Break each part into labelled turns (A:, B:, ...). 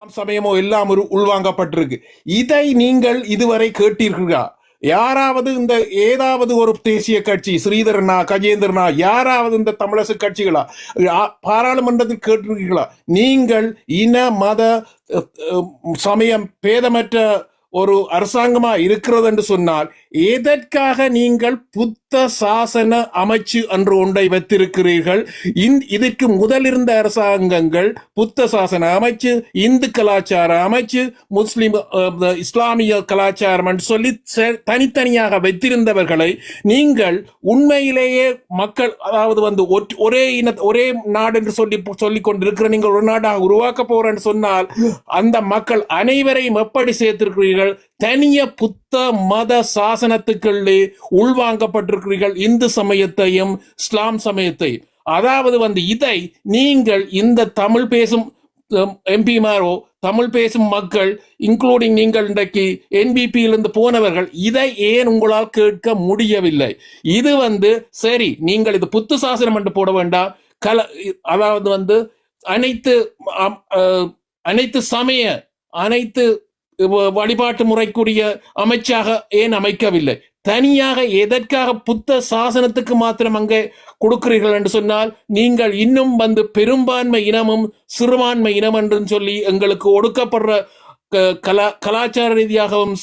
A: சமயமோ எல்லாம் ஒரு உள்வாங்கப்பட்டிருக்கு. இதை நீங்கள் இதுவரை கேட்டீர்களா? யாராவது இந்த ஏதாவது ஒரு தேசிய கட்சி, ஸ்ரீதரனா கஜேந்திரனா, யாராவது இந்த தமிழரசு கட்சிகளா பாராளுமன்றத்தில் கேட்டிருக்கீர்களா? நீங்கள் இன மத சமயம் பேதமற்ற ஒரு அரசாங்கமா இருக்கிறது என்று சொன்னால் எதற்காக நீங்கள் புத்த சாசன அமைச்சு என்று ஒன்றை வைத்திருக்கிறீர்கள்? இதற்கு முதல் இருந்த அரசாங்கங்கள் புத்த சாசன அமைச்சு, இந்து கலாச்சார அமைச்சு, முஸ்லிம் இஸ்லாமிய கலாச்சாரம் என்று சொல்லி தனித்தனியாக வைத்திருந்தவர்களை நீங்கள் உண்மையிலேயே மக்கள், அதாவது ஒரே ஒரே நாடு என்று சொல்லிக் கொண்டிருக்கிற நீங்கள் ஒரு நாடாக உருவாக்க போறேன்னு சொன்னால் அந்த மக்கள் அனைவரையும் எப்படி சேர்த்திருக்கிறீர்கள்? தனிய புத்த மத சாசனத்துக்குள்ளே உள்வாங்கப்பட்டிருக்கிறீர்கள், இந்து சமயத்தையும் இஸ்லாம் சமயத்தையும். அதாவது இதை நீங்கள் இந்த தமிழ் பேசும் எம்பிமாரோ தமிழ் பேசும் மக்கள், இன்க்ளூடிங் நீங்கள் இன்றைக்கு என்பிபியிலிருந்து போனவர்கள், இதை ஏன் உங்களால் கேட்க முடியவில்லை? இது சரி, நீங்கள் இது புத்து சாசனம் என்று போட வேண்டாம், அதாவது அனைத்து சமய அனைத்து வழிபாட்டு முறைக்குரிய அமைச்சாக ஏன் அமைக்கவில்லை? தனியாக எதற்காக புத்த சாசனத்துக்கு மாத்திரம் அங்கே கொடுக்கிறீர்கள் என்று சொன்னால் நீங்கள் இன்னும் பெரும்பான்மை இனமும் சிறுபான்மை இனம் என்று சொல்லி எங்களுக்கு ஒடுக்கப்படுற கலாச்சார ரீதியாகவும்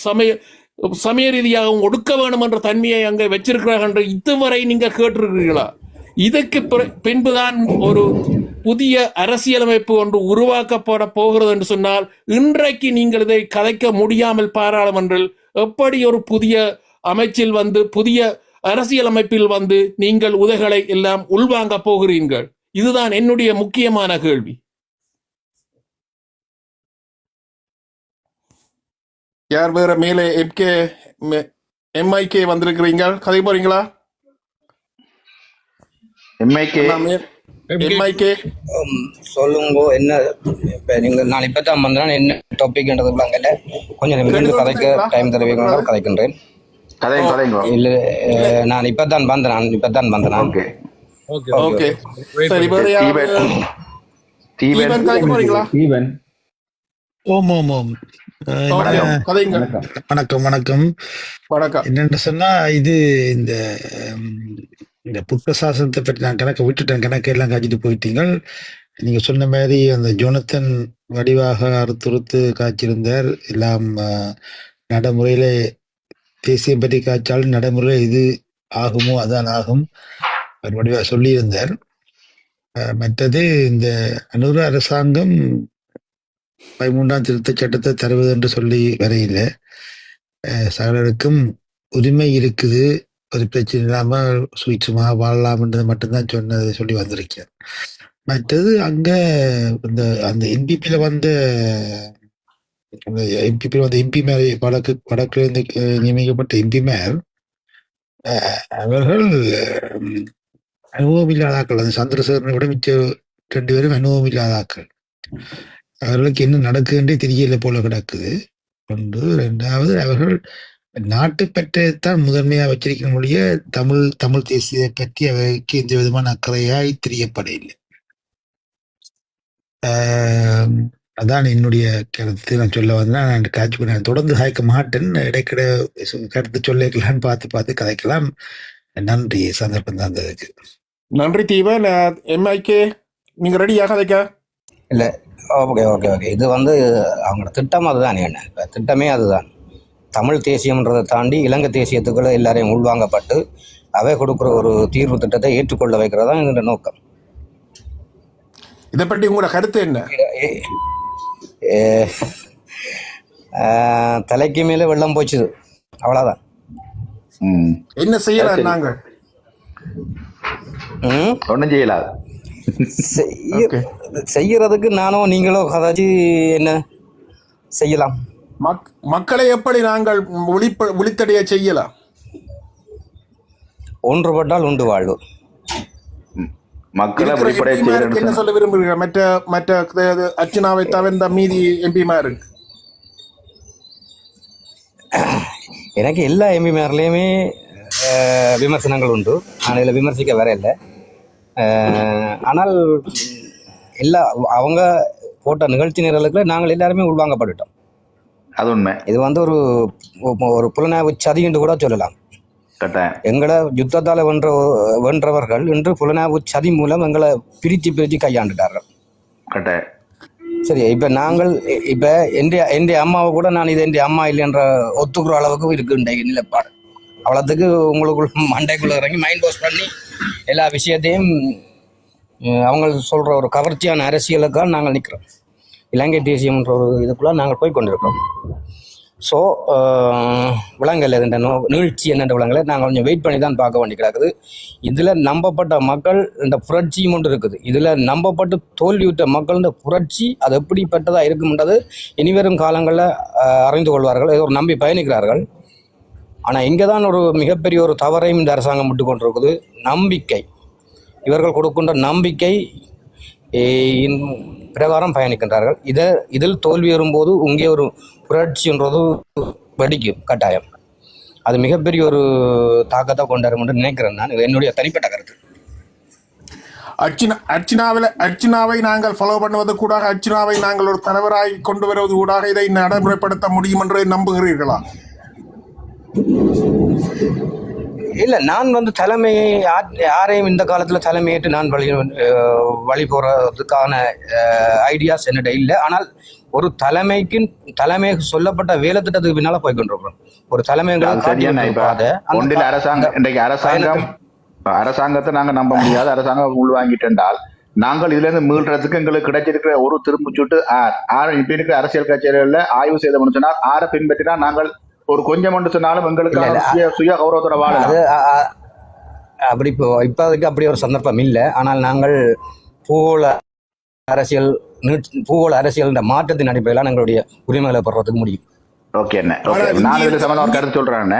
A: சமய ரீதியாகவும் ஒடுக்க வேண்டும் என்ற தன்மையை அங்கே வச்சிருக்கிறார்கள் என்று இதுவரை நீங்க கேட்டிருக்கிறீர்களா? இதற்கு பின்புதான் ஒரு புதிய அரசியலமைப்பு ஒன்று உருவாக்கப்பட போகிறது என்று சொன்னால் இன்றைக்கு நீங்கள் இதை கதைக்க முடியாமல் பாராளுமன்றில் எப்படி ஒரு புதிய அமைச்சில் புதிய அரசியலமைப்பில் நீங்கள் உதைகளை எல்லாம் உள்வாங்க போகிறீர்கள்? இதுதான் என்னுடைய முக்கியமான கேள்வி. யார் வேற மேலே எம்ஐகே வந்திருக்கிறீங்க, கதை போறீங்களா?
B: சொல்லுங்க. என்ன நான் இப்பதான் வந்தேன், என்ன டாபிக்ன்றது கொஞ்சம் நிமிடம் கதைக்க டைம் தருவீங்க? கதைக்கின்றேன். இல்ல, நான் இப்பதான் வந்தேன்.
C: வணக்கம் வணக்கம். என்னன்னு சொன்னா, இது இந்த புத்த சாசனத்தை பற்றி நான் கணக்கு எல்லாம் காய்ச்சிட்டு போயிட்டீங்க. நீங்க சொன்ன மாதிரி அந்த ஜோனத்தன் வடிவாக அறுத்துறுத்து காய்ச்சிருந்தார். எல்லாம் நடைமுறையில தேசியம் பற்றி காய்ச்சாலும் நடைமுறையில இது ஆகுமோ அதான் ஆகும் ஒரு வடிவாக சொல்லியிருந்தார். மற்றது இந்த அனுர அரசாங்கம் 13ஆம் திருத்த சட்டத்தை தருவது என்று சொல்லி வரையில சகலருக்கும் உரிமை இருக்குது, ஒரு பிரச்சனை இல்லாமல் சுயமாக வாழலாம்ன்றது மட்டும்தான் சொன்னதை சொல்லி வந்திருக்கேன். மற்றது அங்க அந்த என்பிபியில எம்பிமார் வடக்குல இருந்து நியமிக்கப்பட்ட எம்பிமார் அவர்கள் அனுபவம் இல்லாதாக்கள். அந்த சந்திரசேகரனை விட மிச்ச 2 பேரும் அனுபவம் இல்லாதாக்கள். அவர்களுக்கு என்ன நடக்குதுன்றே தெரியல போல கிடக்குது. ஒன்று. 2வது, அவர்கள் நாட்டுப்பற்றைத்தான் முதன்மையா வச்சிருக்கிற மொழிய தமிழ் தேசியத்தை பற்றி அவருக்கு எந்த விதமான அக்கறையாய் தெரியப்படையில்லை. அதான் என்னுடைய கருத்து. நான் சொல்ல வந்தேன், நான் காட்சி பண்ண தொடர்ந்து சாய்க்க மாட்டேன். இடைக்கிட கருத்து சொல்லிக்கலான்னு பார்த்து கதைக்கலாம். நன்றி, சந்தர்ப்பம் தந்ததுக்கு
A: நன்றி. தீவன் எம்ஐகே, நீங்க ரெடியா கதைக்க?
B: இல்ல, ஓகே. இது அவங்களோட திட்டம் அதுதான். என்ன திட்டமே அதுதான். தமிழ் தேசியம்ன்றதை தாண்டி இலங்கை தேசியத்துக்குள்ள எல்லாரையும் உள்வாங்கப்பட்டு அவை கொடுக்குற ஒரு தீர்வு திட்டத்தை ஏற்றுக்கொள்ள வைக்கிறதா இந்த நோக்கம்.
A: இதை பற்றி உங்களோட கருத்து என்ன?
B: தலைக்கு மேல வெள்ளம் போச்சுது, அவ்வளவுதான்.
A: என்ன செய்யலாம்? நாங்கள்
D: ஒன்றும் செய்யலாம்.
B: செய்யறதுக்கு நானோ நீங்களோ கதாச்சி என்ன செய்யலாம்?
A: மக்களை எப்படி நாங்கள் விழித்தடைய செய்யலாம்?
B: ஒன்றுபட்டால் உண்டு வாழ்வு.
D: மக்களை
A: என்ன சொல்ல விரும்புகிறீர்கள்? மற்ற அர்ச்சனாவை தவிர்த்த மீதி எம்பிமாருக்கு
B: எனக்கு எல்லா எம்பிமார்லேயுமே விமர்சனங்கள் உண்டு. நான் இதில் விமர்சிக்க வர இல்லை. ஆனால் அவங்க போட்ட நிகழ்ச்சி நிரலுக்குள்ள நாங்கள் எல்லாருமே உள்வாங்கப்பட்டுட்டோம்.
D: அது உண்மை.
B: இது வந்து ஒரு புலனாய்வு சதி என்று கூட சொல்லலாம். எங்களை யுத்தத்தால் வென்றவர்கள் இன்று புலனாய்வு சதி மூலம் எங்களை பிரித்து கையாண்டுட்டார்கள். சரி, இப்ப நாங்கள் என் அம்மாவை கூட நான் இது என் அம்மா இல்லை என்ற ஒத்துக்குற அளவுக்கு இருக்கு நிலைப்பாடு. அவ்வளோத்துக்கு உங்களுக்குள்ள மண்டைக்குள்ள இறங்கி மைண்ட் வாஷ் பண்ணி எல்லா விஷயத்தையும் அவங்க சொல்ற ஒரு கவர்ச்சியான அரசியலுக்காக நாங்கள் நிற்கிறோம். இலங்கை தேசியம்ன்ற ஒரு இதுக்குள்ள நாங்கள் போய் கொண்டிருக்கிறோம். ஸோ விலங்கல் இந்த நீழ்ச்சி என்னென்ற விலங்கலை நாங்கள் கொஞ்சம் வெயிட் பண்ணி தான் பார்க்க வேண்டி கிடக்குது. இதில் நம்பப்பட்ட மக்கள் இந்த புரட்சியும் ஒன்று இருக்குது. இதில் நம்பப்பட்டு தோல்வியுற்ற மக்கள் இந்த புரட்சி அது எப்படிப்பட்டதாக இருக்கும்ன்றது இனிவரும் காலங்களில் அறிந்து கொள்வார்கள். ஏதோ ஒரு நம்பி பயணிக்கிறார்கள். ஆனால் இங்கே தான் ஒரு மிகப்பெரிய ஒரு தவறையும் இந்த அரசாங்கம் விட்டு கொண்டிருக்குது. நம்பிக்கை, இவர்கள் கொடுக்கின்ற நம்பிக்கை பிரகாரம் பயணிக்கின்றார்கள். இதில் தோல்வி வரும்போது இங்கே ஒரு புரட்சின்றது வெடிக்கும் கட்டாயம். அது மிகப்பெரிய ஒரு தாக்கத்தை கொண்டாடும் என்று நினைக்கிறேன் நான். என்னுடைய தனிப்பட்ட கருத்து.
A: அர்ச்சனாவை நாங்கள் ஃபாலோ பண்ணுவது கூட, அர்ச்சனாவை நாங்கள் ஒரு தலைவராய் கொண்டு வருவது கூட இதை நடைமுறைப்படுத்த முடியும் என்று நம்புகிறீர்களா?
B: இல்லை, நான் வந்து தலைமையை யாரையும் இந்த காலத்தில் தலைமையேற்று நான் வழி போகிறதுக்கான ஐடியாஸ் என்னிட்ட இல்லை. ஆனால் ஒரு தலைமை சொல்லப்பட்ட வேலை திட்டத்துக்கு பின்னால போய்கொண்டிருக்கிறோம். ஒரு
D: அரசாங்கத்தை நாங்க நம்ப முடியாது. அரசாங்கம் உள்வாங்கிட்டால் நாங்கள் இதுல இருந்து மீள்றதுக்கு எங்களுக்கு கிடைச்சிருக்கிற ஒரு திரும்புச்சுட்டு இப்ப இருக்கிற அரசியல் கட்சிகள்ல ஆய்வு செய்த சொன்னால் ஆரை பின்பற்றினா நாங்கள் ஒரு கொஞ்சம் ஒன்று சொன்னாலும் எங்களுக்கு சுய கௌரவத்தோட வாழ
B: அப்படி இப்போதைக்கு அப்படி ஒரு சந்தர்ப்பம் இல்லை. ஆனால் நாங்கள் பூகோள அரசியல் மாற்றத்தின் அடிப்படையில் எங்களுடைய உரிமைகளை பெறறதுக்கு முடியும்.
D: ஓகே, நான் இதுல சம்பந்தம் கருத்து சொல்றேன்.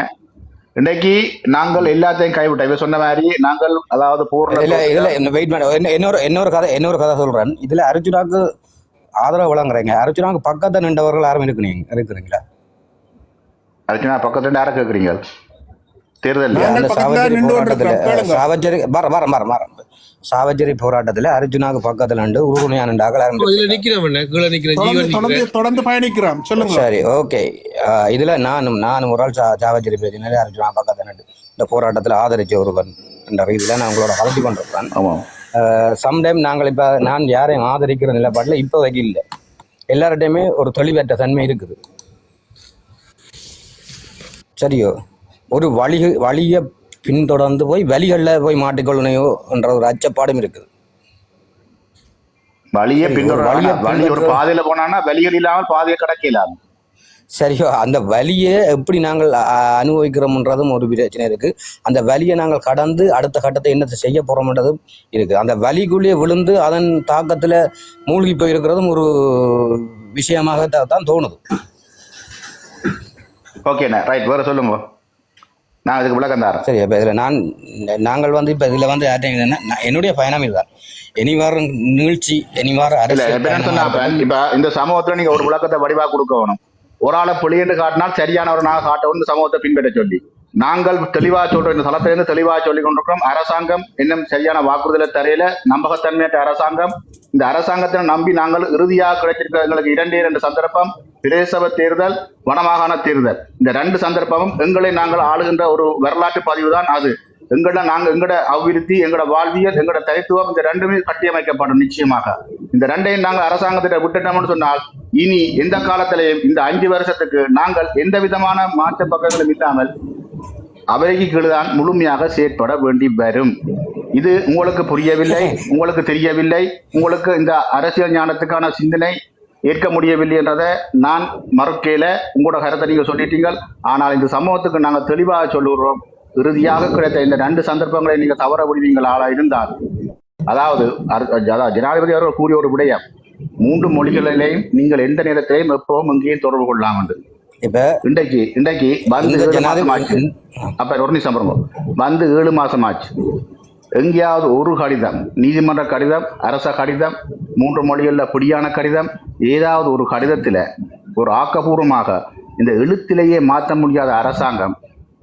D: இன்னைக்கு நாங்கள் எல்லாத்தையும் கைவிட்டோம். இவ சொன்ன மாதிரி நாங்கள் அதாவது
B: இன்னொரு கதை சொல்றேன். இதுல அர்ஜுனாக்கு ஆதரவு வழங்குறீங்க. அர்ஜுனாக்கு பக்கத்தை நின்றவர்கள் யாரும் இருக்கிறீங்களா?
D: அர்ச்சனா பக்கத்துல யாரை கேட்குறீங்க? தேர்தல்
B: சாவச்சேரி போராட்டத்தில் அர்ஜுனாக்கு பக்கத்துல நின்று உறுதுணையான
A: தொடர்ந்து பயணிக்கிறோம்.
B: சரி, ஓகே. இதுல நானும் ஒரு ஆள் சாவச்சேரி பேசினாலே அர்ஜுனா பக்கத்துல நின்று இந்த போராட்டத்தில் ஆதரிச்ச ஒருவன் என்ற ரீதியில நான் உங்களோட கலந்து கொண்டிருக்கிறேன். சம்டைம் நாங்கள் நான் யாரையும் ஆதரிக்கிற நிலைப்பாட்டில் இப்போதைக்கு இல்லை. எல்லார்டையுமே ஒரு தெளிவற்ற தன்மை இருக்குது. சரியோ, ஒரு வழியை பின்தொடர்ந்து போய் வழிகளில் போய் மாட்டிக்கொள்ளணையோ என்ற ஒரு அச்சப்பாடும் இருக்குது.
D: ஒரு பாதையில போனா வழிகள் இல்லாமல் பாதையை கடக்கலாம்.
B: சரியோ, அந்த வழியை எப்படி நாங்கள் அனுபவிக்கிறோம்ன்றதும் ஒரு பிரச்சனை இருக்கு. அந்த வழியை நாங்கள் கடந்து அடுத்த கட்டத்தை என்ன செய்ய போறோம்ன்றதும் இருக்கு. அந்த வழிக்குள்ளேயே விழுந்து அதன் தாக்கத்துல மூழ்கி போயிருக்கிறதும் ஒரு விஷயமாக தான் தோணுது.
D: ஓகேண்ணா, ரைட். வேற சொல்லுங்க, நான் இதுக்கு விளக்கம் தரேன்.
B: சரி, இப்போ இதில் நாங்கள் வந்து இப்போ இதில் வந்து என்னுடைய பயணம் இதுதான். இனிவார நிகழ்ச்சி இனிவார
D: இப்போ இந்த சமூகத்தில் நீங்கள் ஒரு விளக்கத்தை வடிவாக கொடுக்கணும். ஒரு ஆளை புளியன்னு காட்டினால் சரியானவராக காட்டவும் இந்த சமூகத்தை பின்பற்ற சொல்லி நாங்கள் தெளிவாக சொல்றோம். இந்த தளத்திலிருந்து தெளிவாக சொல்லிக் கொண்டிருக்கிறோம். அரசாங்கம் இன்னும் சரியான வாக்குறுதலை தரையில நம்பகத்தன்மையற்ற அரசாங்கம். இந்த அரசாங்கத்தை நம்பி நாங்கள் இறுதியாக கிடைச்சிருக்கிற எங்களுக்கு 2 சந்தர்ப்பம், பிரதேச தேர்தல், வடமாகாண தேர்தல். இந்த 2 சந்தர்ப்பமும் எங்களை நாங்கள் ஆளுகின்ற ஒரு வரலாற்று பதிவு தான் அது. எங்களோட அபிவிருத்தி, எங்களோட வாழ்வியல், எங்களோட தனித்துவம் இந்த 2மே கட்டியமைக்கப்படும். நிச்சயமாக இந்த 2ஐயும் நாங்கள் அரசாங்கத்திட்ட விட்டுட்டோம்னு சொன்னால் இனி எந்த காலத்திலையும் இந்த 5 வருஷத்துக்கு நாங்கள் எந்த விதமான மாற்ற பக்கங்களும் இல்லாமல் அவைக்கு கீழ்தான் முழுமையாக செயற்பட வேண்டி வரும். இது உங்களுக்கு புரியவில்லை, உங்களுக்கு தெரியவில்லை, உங்களுக்கு இந்த அரசியல் ஞானத்துக்கான சிந்தனை ஏற்க முடியவில்லை என்றதை நான் மறுக்கையில உங்களோட கருத்தை நீங்க சொல்லிட்டீங்க. ஆனால் இந்த சமூகத்துக்கு நாங்கள் தெளிவாக சொல்லுகிறோம். இறுதியாக கிடைத்த இந்த 2 சந்தர்ப்பங்களை நீங்க தவற விடுவீங்களாக இருந்தால், அதாவது ஜனாதிபதி அவர்கள் கூறிய ஒரு விடயம், 3 மொழிகளிலேயும் நீங்கள் எந்த நேரத்திலையும் எப்பவும் எங்கேயும் தொடர்பு கொள்ளலாம் என்று. இப்ப இன்றைக்கு வந்து 7 மாசம் ஆச்சு. எங்கேயாவது ஒரு கடிதம், நீதிமன்ற கடிதம், அரச கடிதம், 3 மொழிகளில் பிடியான கடிதம், ஏதாவது ஒரு கடிதத்துல ஒரு ஆக்கப்பூர்வமாக இந்த எழுத்திலேயே மாற்ற முடியாத அரசாங்கம்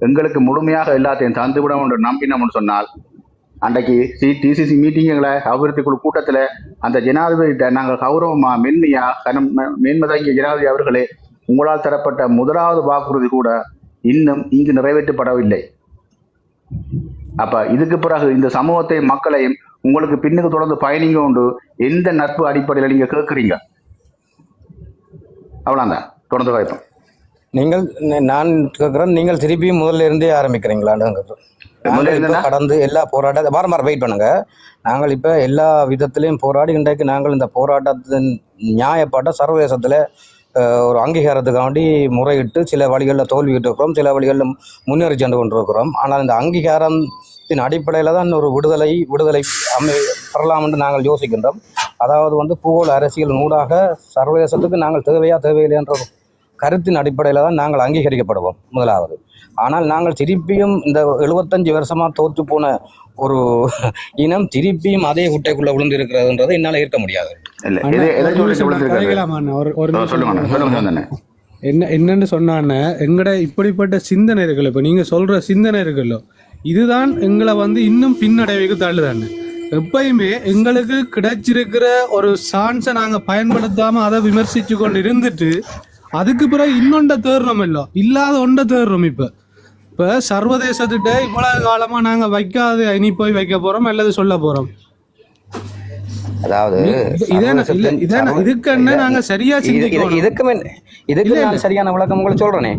D: எங்களுக்கு முழுமையாக எல்லாத்தையும் தந்துவிடும் என்று நம்பினோம்னு சொன்னால் அன்றைக்கு டிசிசி மீட்டிங்களை அபிவிருத்தி குழு கூட்டத்தில் அந்த ஜனாதிபதியிட்ட நாங்கள் கௌரவமா மென்மையா மேன்மதங்கிய ஜனாதிபதி அவர்களே, உங்களால் தரப்பட்ட முதலாவது வாக்குறுதி கூட இன்னும் இங்கு நிறைவேற்றப்படவில்லை. அப்ப இதுக்கு பிறகு இந்த சமூகத்தை மக்களையும் உங்களுக்கு பின்னுக்கு தொடர்ந்து பயணிங்க உண்டு எந்த நட்பு அடிப்படையில் நீங்க கேட்குறீங்க? அவ்வளோதான், தொடர்ந்து வாய்ப்போம்.
B: நான் கேட்குறேன், நீங்கள் திருப்பியும் முதல்ல இருந்தே ஆரம்பிக்கிறீங்களான்னு. கடந்து எல்லா போராட்ட வாரம் வெயிட் பண்ணுங்க. நாங்கள் இப்போ எல்லா விதத்திலையும் போராடி இன்றைக்கு நாங்கள் இந்த போராட்டத்தின் நியாயப்பாட்ட சர்வதேசத்தில் ஒரு அங்கீகாரத்துக்காண்டி முறையிட்டு சில வழிகளில் தோல்வியிட்டு இருக்கிறோம், சில வழிகளில் முன்னேறி சென்று கொண்டிருக்கிறோம். ஆனால் இந்த அங்கீகாரத்தின் அடிப்படையில் தான் ஒரு விடுதலை பெறலாம் என்று நாங்கள் யோசிக்கின்றோம். அதாவது பூகோள அரசியல் ஊடாக சர்வதேசத்துக்கு நாங்கள் தேவையில்லை என்ற கருத்தின் அடிப்படையில் தான் நாங்கள் அங்கீகரிக்கப்படுவோம் முதலாவது. ஆனால் நாங்கள் திருப்பியும் இந்த 75 வருஷமாக தோற்று போன ஒரு இனம் திருப்பியும் அதே குட்டைக்குள்ள விழுந்து இருக்கிறதுன்றதை என்னால் ஏற்க முடியாது.
E: என்னன்னு சொன்னான்னு எங்கட இப்படிப்பட்ட சிந்தனைகள், இப்ப நீங்க சொல்ற சிந்தனைகளோ இதுதான் எங்களை இன்னும் பின்னடைவுக்கு தள்ளுதானே. எப்பயுமே எங்களுக்கு கிடைச்சிருக்கிற ஒரு சான்ஸை நாங்க பயன்படுத்தாம அதை விமர்சிச்சு கொண்டு இருந்துட்டு அதுக்கு பிறகு இன்னொண்ட தேர்றோம், இல்லாத ஒன்றை தேர்றோம். இப்ப சர்வதேசத்திட்ட இவ்வளவு காலமா நாங்க வைக்காது இனி போய் வைக்க போறோம் அல்லது சொல்ல போறோம்.
B: அதாவது
E: இதுக்கு என்ன நாங்க சரியா சிந்திக்கணும்.
B: இதுக்கு நான் சரியான விளக்கம் உங்களுக்கு சொல்றேனே.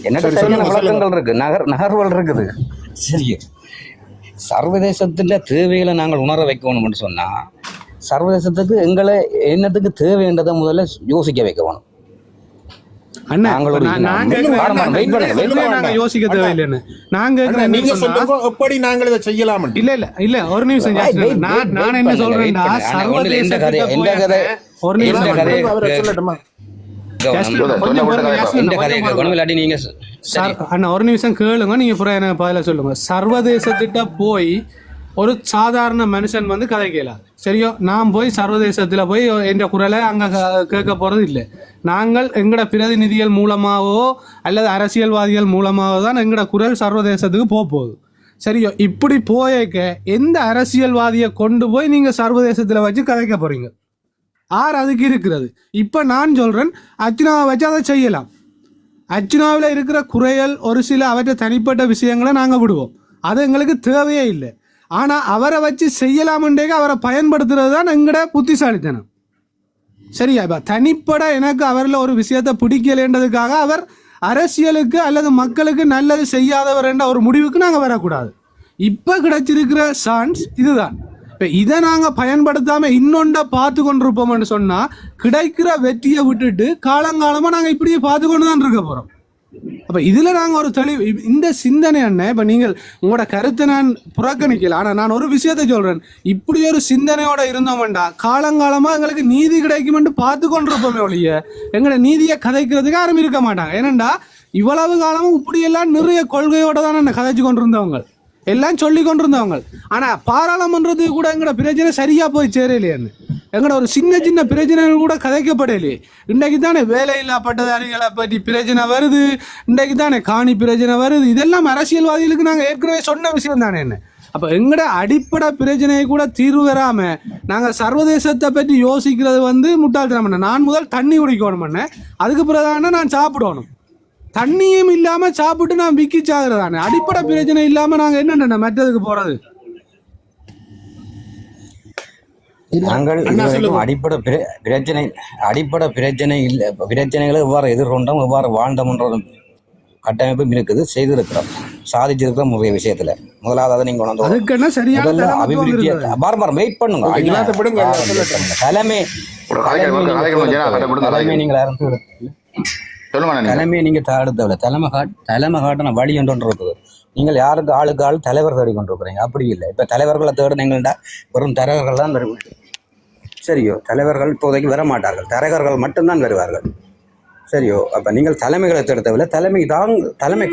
B: எனக்கு சரியான விளக்கங்கள் இருக்கு, நகர்வுகள் இருக்குது. சரி, சர்வதேசத்துல தேவைகளை நாங்கள் உணர வைக்கணும்னு சொன்னா சர்வதேசத்துக்கு எங்களை என்னத்துக்கு தேவைன்றதை முதல்ல யோசிக்க வைக்கணும்.
E: யோசிக்க தேவையில்லைன்னு செய்யலாம். இல்ல ஒரு நிமிஷம், நான் என்ன சொல்றேன்டா, ஒரு நிமிஷம் கேளுங்க, நீங்க பதில சொல்லுங்க. சர்வதேசத்திட்ட போய் ஒரு சாதாரண மனுஷன் கதைக்கலாம், சரியோ? நான் போய் சர்வதேசத்தில் போய் என்ற குரலை அங்கே கேட்க போகிறது இல்லை. நாங்கள் எங்களோட பிரதிநிதிகள் மூலமாகவோ அல்லது அரசியல்வாதிகள் மூலமாகவோ தான் எங்களோட குரல் சர்வதேசத்துக்கு போகுது, சரியோ? இப்படி போயக்க எந்த அரசியல்வாதியை கொண்டு போய் நீங்கள் சர்வதேசத்தில் வச்சு கதைக்க போகிறீங்க? அதுக்கு இருக்கிறது. இப்போ நான் சொல்கிறேன், அர்ச்சனாவை வச்சு அதை செய்யலாம். அர்ச்சனாவில் இருக்கிற குறைகள் ஒரு சில அவற்றை தனிப்பட்ட விஷயங்களை நாங்கள் விடுவோம், அது எங்களுக்கு தேவையே இல்லை. ஆனால் அவரை வச்சு செய்யலாமுன்றே அவரை பயன்படுத்துறது தான் எங்கட புத்திசாலித்தனம், சரியா? இப்போ தனிப்பட எனக்கு அவரில் ஒரு விஷயத்தை பிடிக்கலைன்றதுக்காக அவர் அரசியலுக்கு அல்லது மக்களுக்கு நல்லது செய்யாதவர் என்ற ஒரு முடிவுக்கு நாங்கள் வரக்கூடாது. இப்போ கிடைச்சிருக்கிற சான்ஸ் இதுதான். இப்போ இதை நாங்கள் பயன்படுத்தாமல் இன்னொன்றை பார்த்து கொண்டிருப்போம்னு சொன்னால் கிடைக்கிற வெற்றியை விட்டுட்டு காலங்காலமாக நாங்கள் இப்படியே பார்த்து கொண்டு தான் இருக்க போகிறோம். அப்போ இதில் நாங்கள் ஒரு தெளிவு, இந்த சிந்தனை என்ன, இப்போ நீங்கள் உங்களோட கருத்தை நான் புறக்கணிக்கல, ஆனால் நான் ஒரு விஷயத்தை சொல்கிறேன், இப்படி ஒரு சிந்தனையோடு இருந்தோம்டா காலங்காலமாக எங்களுக்கு நீதி கிடைக்குமென்று பார்த்து கொண்டிருப்போமே ஒழிய எங்களோட நீதியை கதைக்கிறதுக்கு யாரும் இருக்க மாட்டாங்க. ஏனண்டா இவ்வளவு காலமும் இப்படியெல்லாம் நிறைய கொள்கையோடு தான் என்ன கதைச்சு கொண்டிருந்தவங்க, எல்லாம் சொல்லி கொண்டிருந்தவங்க. ஆனால் பாராளுமன்றத்துக்கு கூட எங்களோட பிரச்சனை சரியாக போய் சேரலையான்னு, எங்களோட ஒரு சின்ன சின்ன பிரச்சனைகள் கூட கதைக்கப்படலையே. இன்றைக்கு தானே வேலையில்லா பட்டதாரிகளை பற்றி பிரச்சனை வருது, இன்றைக்கு தானே காணி பிரச்சனை வருது. இதெல்லாம் அரசியல்வாதிகளுக்கு நாங்கள் ஏற்கனவே சொன்ன விஷயம் தானே. என்ன அப்போ எங்களோட அடிப்படை பிரச்சனையை கூட தீர்வு வராமல் நாங்கள் சர்வதேசத்தை பற்றி யோசிக்கிறது முட்டாள்தனம் பண்ண. நான் முதல் தண்ணி குடிக்கணும் பண்ணேன், அதுக்கு பிறகு நான் சாப்பிடணும். தண்ணியும் இல்லாமல் சாப்பிட்டு நான் விக்கி சாகுறதானே. அடிப்படை பிரச்சனை இல்லாமல் நாங்கள் என்னென்ன மற்றதுக்கு போகிறது?
B: நாங்கள் அடிப்படை பிரச்சனைகளை எவ்வாறு எதிர்கொண்டோம், எவ்வாறு வாழ்ந்தோம்ன்ற கட்டமைப்பும் இருக்குது, செய்திருக்கிறோம், சாதிச்சிருக்கிறோம் நிறைய விஷயத்துல. முதலாவது அதை நீங்க அபிவிருத்தி வெயிட் பண்ணுங்க. தலைமையை நீங்க அடுத்தவில்லை, தலைமை காட்டின வழி என்று இருக்குது. நீங்கள் யாருக்கு ஆளுக்கு ஆள் தலைவர் தேடி கொண்டிருக்கிறீங்க, அப்படி இல்லை. இப்போ தலைவர்களை தேடினீங்கள்டா வெறும் தலைவர்கள் தான் வருவாங்க, சரியோ? தலைவர்கள் இப்போதைக்கு வர மாட்டார்கள், தரகர்கள் மட்டும்தான் வருவார்கள், சரியோ? அப்போ நீங்கள் தலைமைகளை தேடவில்லை, தலைமை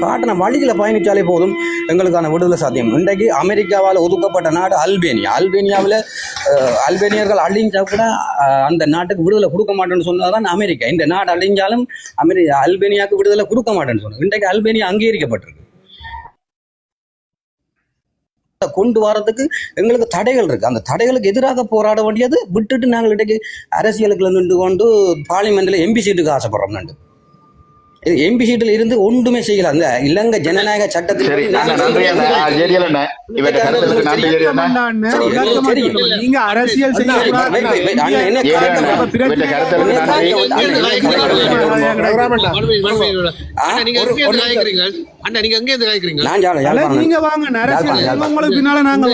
B: காட்டின வழிகளை பயணித்தாலே போதும் எங்களுக்கான விடுதலை சாத்தியம். இன்றைக்கு அமெரிக்காவால் ஒதுக்கப்பட்ட நாடு அல்பேனியாவில் அல்பேனியர்கள் அழிஞ்சா கூட அந்த நாட்டுக்கு விடுதலை கொடுக்க மாட்டேன்னு சொன்னதான் அமெரிக்கா. இந்த நாடு அழிஞ்சாலும் அல்பேனியாவுக்கு விடுதலை கொடுக்க மாட்டேன்னு சொன்னோம். இன்றைக்கு அல்பேனியா அங்கீகரிக்கப்பட்டிருக்கு. கொண்டு வரதுக்கு எங்களுக்கு தடைகள் இருக்கு. அந்த தடைகளுக்கு எதிராக போராட வேண்டியது விட்டுட்டு நாங்கள் இன்றைக்கு அரசியலுக்குள்ள நின்று கொண்டு பார்லிமெண்ட்ல எம்பி சீட்டுக்கு ஆசைப்படுறோம். நண்டு எம்பி சீட்டில் இருந்து ஒன்றுமே செய்யல. அந்த இலங்கை ஜனநாயக சட்டத்தில்
E: நீங்க அரசியல் நீங்க வாங்க பின்னால நாங்க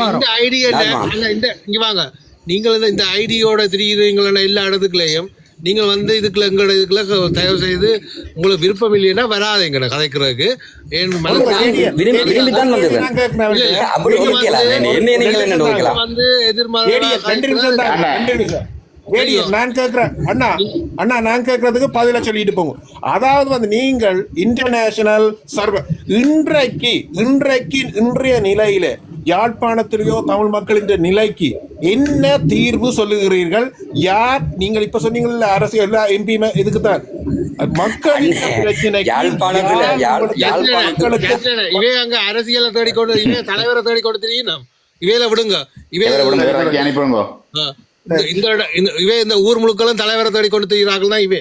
F: வாங்க. நீங்கள் இந்த ஐடியோட திரியுறீங்களா எல்லா இடத்துக்குள்ளேயும் நீங்கள் வந்து இதுக்குள்ள எங்களோட இதுக்குள்ள தயவு செய்து உங்களுக்கு விருப்பம் இல்லைன்னா வராதுங்க கதைக்கிறதுக்கு. வந்து
A: நான் கேட்கிறேன் அண்ணா அண்ணா நான் கேட்கறதுக்கு பதில சொல்லிட்டு போங்க. அதாவது வந்து நீங்கள் இன்டர்நேஷனல் சர்வ இன்றைய நிலையில யாழ்ப்பாணத்திலேயோ தமிழ் மக்களின் நிலைக்கு என்ன தீர்வு சொல்லுகிறீர்கள்? யார் நீங்கள் இப்ப சொன்னீங்கல்ல அரசியல் எல்லா எம்பி இதுக்கு தான் மக்களின்
F: இவே அங்க அரசியலை தேடிக்கொண்டு இவே தலைவரை தேடிக்கொண்டு தெரியும். இவையில விடுங்க,
D: அனுப்பிடுங்க.
F: இவே இந்த ஊர் முழுக்களும் தலைவரை தேடிக்கொண்டு தெரிகிறார்கள் தான் இவே.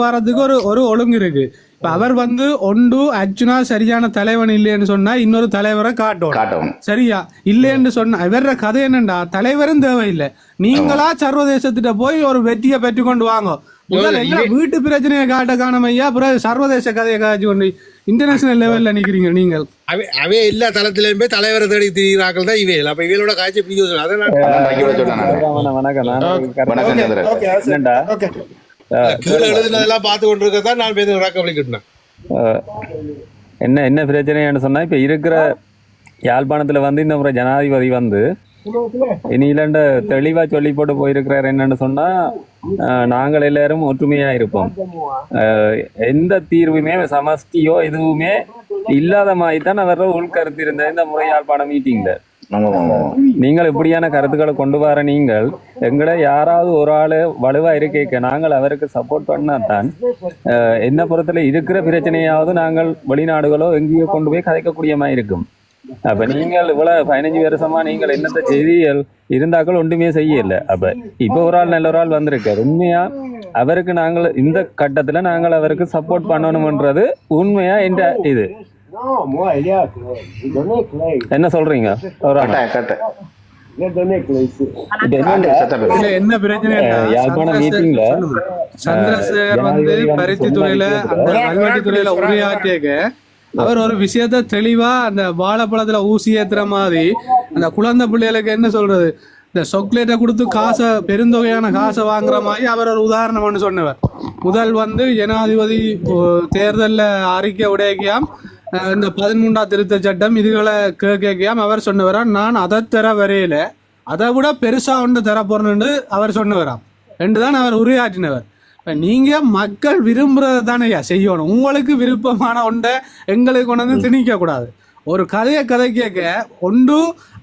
E: வரதுக்கு ஒரு ஒழுங்கு இருக்கு. இப்ப அவர் வந்து ஒன்று அர்ஜுனா சரியான தலைவன் இல்லைன்னு சொன்னா இன்னொரு தலைவரை காட்டும். சரியா இல்லைன்னு சொன்னா இவர கதை என்னண்டா தலைவரும் தேவையில்லை, நீங்களா சர்வதேசத்திட்ட போய் ஒரு வெற்றியை பெற்று கொண்டு வாங்க. முதல்ல எங்க வீட்டு பிரச்சனையை காட்ட காணமையா அப்புறம் சர்வதேச கதையை காட்சி கொண்டு இன்டர்நேஷனல் லெவல்ல நிக்கிறீங்க. நீங்கள்
F: அவே எல்லா தளத்திலும் போய் தலைவரை தேடி திரிகிறார்கள் தான் இவே. அப்ப இவையோட காட்சி எழுதுனதெல்லாம் பார்த்து கொண்டிருக்கதான் நான் பேர் வாக்களிக்கிட்டேன்.
G: என்ன பிரச்சனைன்னு சொன்னா இப்ப இருக்கிற யாழ்ப்பாணத்துல வந்து இந்த முறை ஜனாதிபதி வந்து இனியிலண்ட தெளிவா சொல்லி போட்டு போயிருக்கிறார். என்னன்னு சொன்னா நாங்கள் எல்லாரும் ஒற்றுமையா இருப்போம், எந்த தீர்வுமே சமஷ்டியோ எதுவுமே இல்லாத மாதிரி தான் அவர் உள்கருத்து இருந்த இந்த முறை யாழ்ப்பாணம் மீட்டிங்ல. நீங்கள் இப்படியான கருத்துக்களை கொண்டு வர நீங்கள் எங்களை யாராவது ஒரு ஆளு வலுவா இருக்க நாங்கள் அவருக்கு சப்போர்ட் பண்ணாதான் என்ன பொறுத்தல இருக்கிற பிரச்சனையாவது நாங்கள் வெளிநாடுகளோ எங்கேயோ கொண்டு போய் கதைக்கக்கூடிய மாதிரி இருக்கும். அப்ப நீங்கள் இவ்வளவு 15 வருஷமா நீங்கள் என்னத்த செய்திகள் இருந்தாக்கள் ஒன்றுமே செய்யல. அப்ப இப்ப ஒரு ஆள் நல்ல ஒரு ஆள் வந்திருக்காரு. உண்மையா அவருக்கு நாங்கள் இந்த கட்டத்துல நாங்கள் அவருக்கு சப்போர்ட் பண்ணணும்ன்றது உண்மையா என்ற இது என்ன சொல்றீங்க?
E: என்ன பிரச்சனை யாழ்ப்பாணம் மீட்டிங்ல சந்திரசேகர் வந்து பருத்தி துறையில அந்த கல்வெட்டி துறையில உரையாற்றிய அவர் ஒரு விஷயத்த தெளிவா அந்த வாழைப்பழத்துல ஊசி ஏத்துற மாதிரி அந்த குழந்தை பிள்ளைகளுக்கு என்ன சொல்றது இந்த சாக்லேட்டை கொடுத்து காசை பெருந்தொகையான காசை வாங்குற மாதிரி அவர் ஒரு உதாரணம் ஒன்று சொன்னவர். முதல் வந்து ஜனாதிபதி தேர்தலில் அறிக்கை உடையாம் இந்த 13ஆம் திருத்த சட்டம் இதுகளை கேட்காம் அவர் சொன்னவரா நான் அதை தர வரையில அதை விட பெருசா ஒன்று தர போறேன்னு அவர் சொன்னவராம். ரெண்டு தான் அவர் உரையாற்றினவர். நீங்க மக்கள் விரும்புறத தானே செய்யணும். உங்களுக்கு விருப்பமான ஒன்றை எங்களுக்கு கொண்டு வந்து திணிக்க கூடாது. ஒரு கதை கேட்க ஒன்று